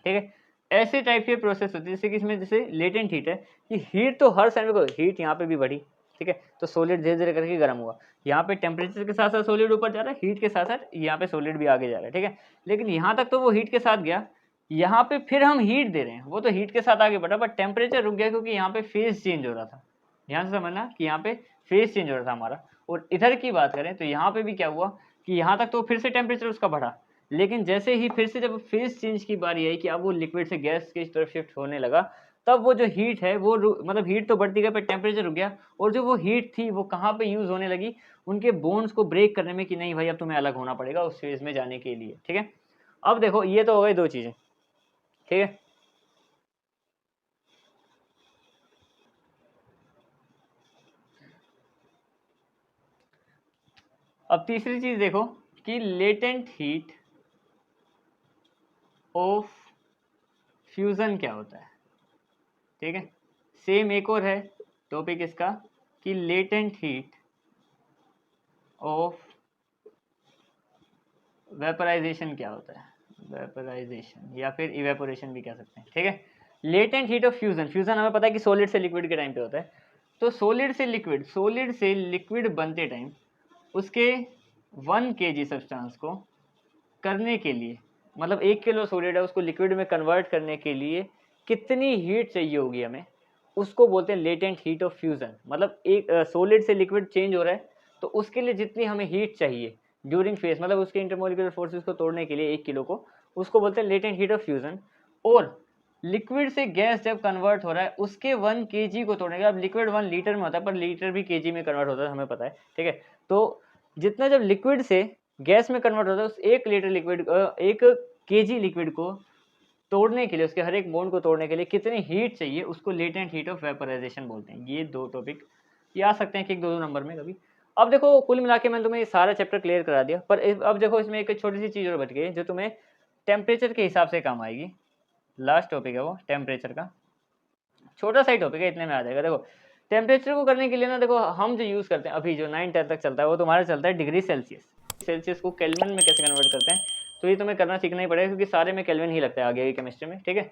ठीक है। ऐसे टाइप के प्रोसेस होती है, जैसे कि इसमें जैसे लेटेंट हीट है कि हीट तो हर साइड में, हीट यहाँ पे भी बढ़ी, ठीक है, तो सॉलिड धीरे धीरे करके गर्म हुआ, यहाँ पे टेम्परेचर के साथ साथ सॉलिड ऊपर जा रहा है, हीट के साथ साथ यहाँ पे सॉलिड भी आगे जा रहा है, ठीक है। लेकिन यहाँ तक तो वो हीट के साथ गया, यहाँ पे फिर हम हीट दे रहे हैं, वो तो हीट के साथ आगे बढ़ा बट टेम्परेचर रुक गया, क्योंकि यहाँ पे फेज चेंज हो रहा था, ध्यान से समझना कि यहाँ पे फेज चेंज हो रहा था हमारा। और इधर की बात करें तो यहाँ पे भी क्या हुआ कि यहाँ तक तो फिर से टेम्परेचर उसका बढ़ा, लेकिन जैसे ही फिर से जब फेज चेंज की बारी आई कि अब वो लिक्विड से गैस की तरफ शिफ्ट होने लगा, तब वो जो हीट है वो मतलब हीट तो बढ़ती गई पर टेम्परेचर रुक गया, और जो वो हीट थी वो कहाँ पे यूज होने लगी, उनके बोन्स को ब्रेक करने में कि नहीं भाई अब तुम्हें अलग होना पड़ेगा उस फेज में जाने के लिए, ठीक है। अब देखो ये तो हो गई दो चीजें, ठीक है। अब तीसरी चीज देखो कि लेटेंट हीट ऑफ फ्यूजन क्या होता है, ठीक है। सेम एक और है टॉपिक इसका कि लेटेंट हीट ऑफ वेपराइजेशन क्या होता है, वेपराइजेशन या फिर इवेपोरेशन भी कह सकते हैं, ठीक है। Latent heat of fusion, fusion हमें पता है कि सॉलिड से लिक्विड के टाइम पे होता है, तो सॉलिड से लिक्विड बनते टाइम उसके 1 kg सब्सटेंस को करने के लिए, मतलब 1 किलो सॉलिड है उसको लिक्विड में कन्वर्ट करने के लिए कितनी हीट चाहिए होगी हमें, उसको बोलते हैं लेटेंट हीट ऑफ फ्यूजन। मतलब एक सॉलिड से लिक्विड चेंज हो रहा है तो उसके लिए जितनी हमें हीट चाहिए ड्यूरिंग फेज, मतलब उसके इंटरमोलिकुलर फोर्सेस को तोड़ने के लिए 1 किलो को, उसको बोलते हैं लेटेंट हीट ऑफ फ्यूजन। और लिक्विड से गैस जब कन्वर्ट हो रहा है उसके 1 kg को तोड़ने के, अब लिक्विड 1 लीटर में होता है पर लीटर भी kg में कन्वर्ट होता है हमें पता है, ठीक है। तो जितना जब लिक्विड से गैस में कन्वर्ट होता है उस 1 लीटर लिक्विड 1 kg लिक्विड को तोड़ने के लिए, उसके हर एक बॉन्ड को तोड़ने के लिए कितनी हीट चाहिए, उसको लेटेंट हीट ऑफ वेपराइजेशन बोलते हैं। ये दो टॉपिक ये आ सकते हैं कि 1-2 नंबर में कभी। अब देखो कुल मिला के मैंने तुम्हें सारा चैप्टर क्लियर करा दिया, पर अब देखो इसमें एक छोटी सी चीज़ और बच गई जो तुम्हें टेम्परेचर के हिसाब से काम आएगी। लास्ट टॉपिक है वो टेम्परेचर का, छोटा सा ही टॉपिक है, इतने में आ जाएगा। देखो टेम्परेचर को करने के लिए ना, देखो हम जो यूज़ करते हैं अभी जो 9-10 तक चलता है वो तुम्हारा चलता है डिग्री सेल्सियस। सेल्सियस को केल्विन में कैसे कन्वर्ट करते हैं तो ये तुम्हें करना सीखना ही पड़ेगा, क्योंकि सारे में केल्विन ही लगता है आगे की केमिस्ट्री में, ठीक है।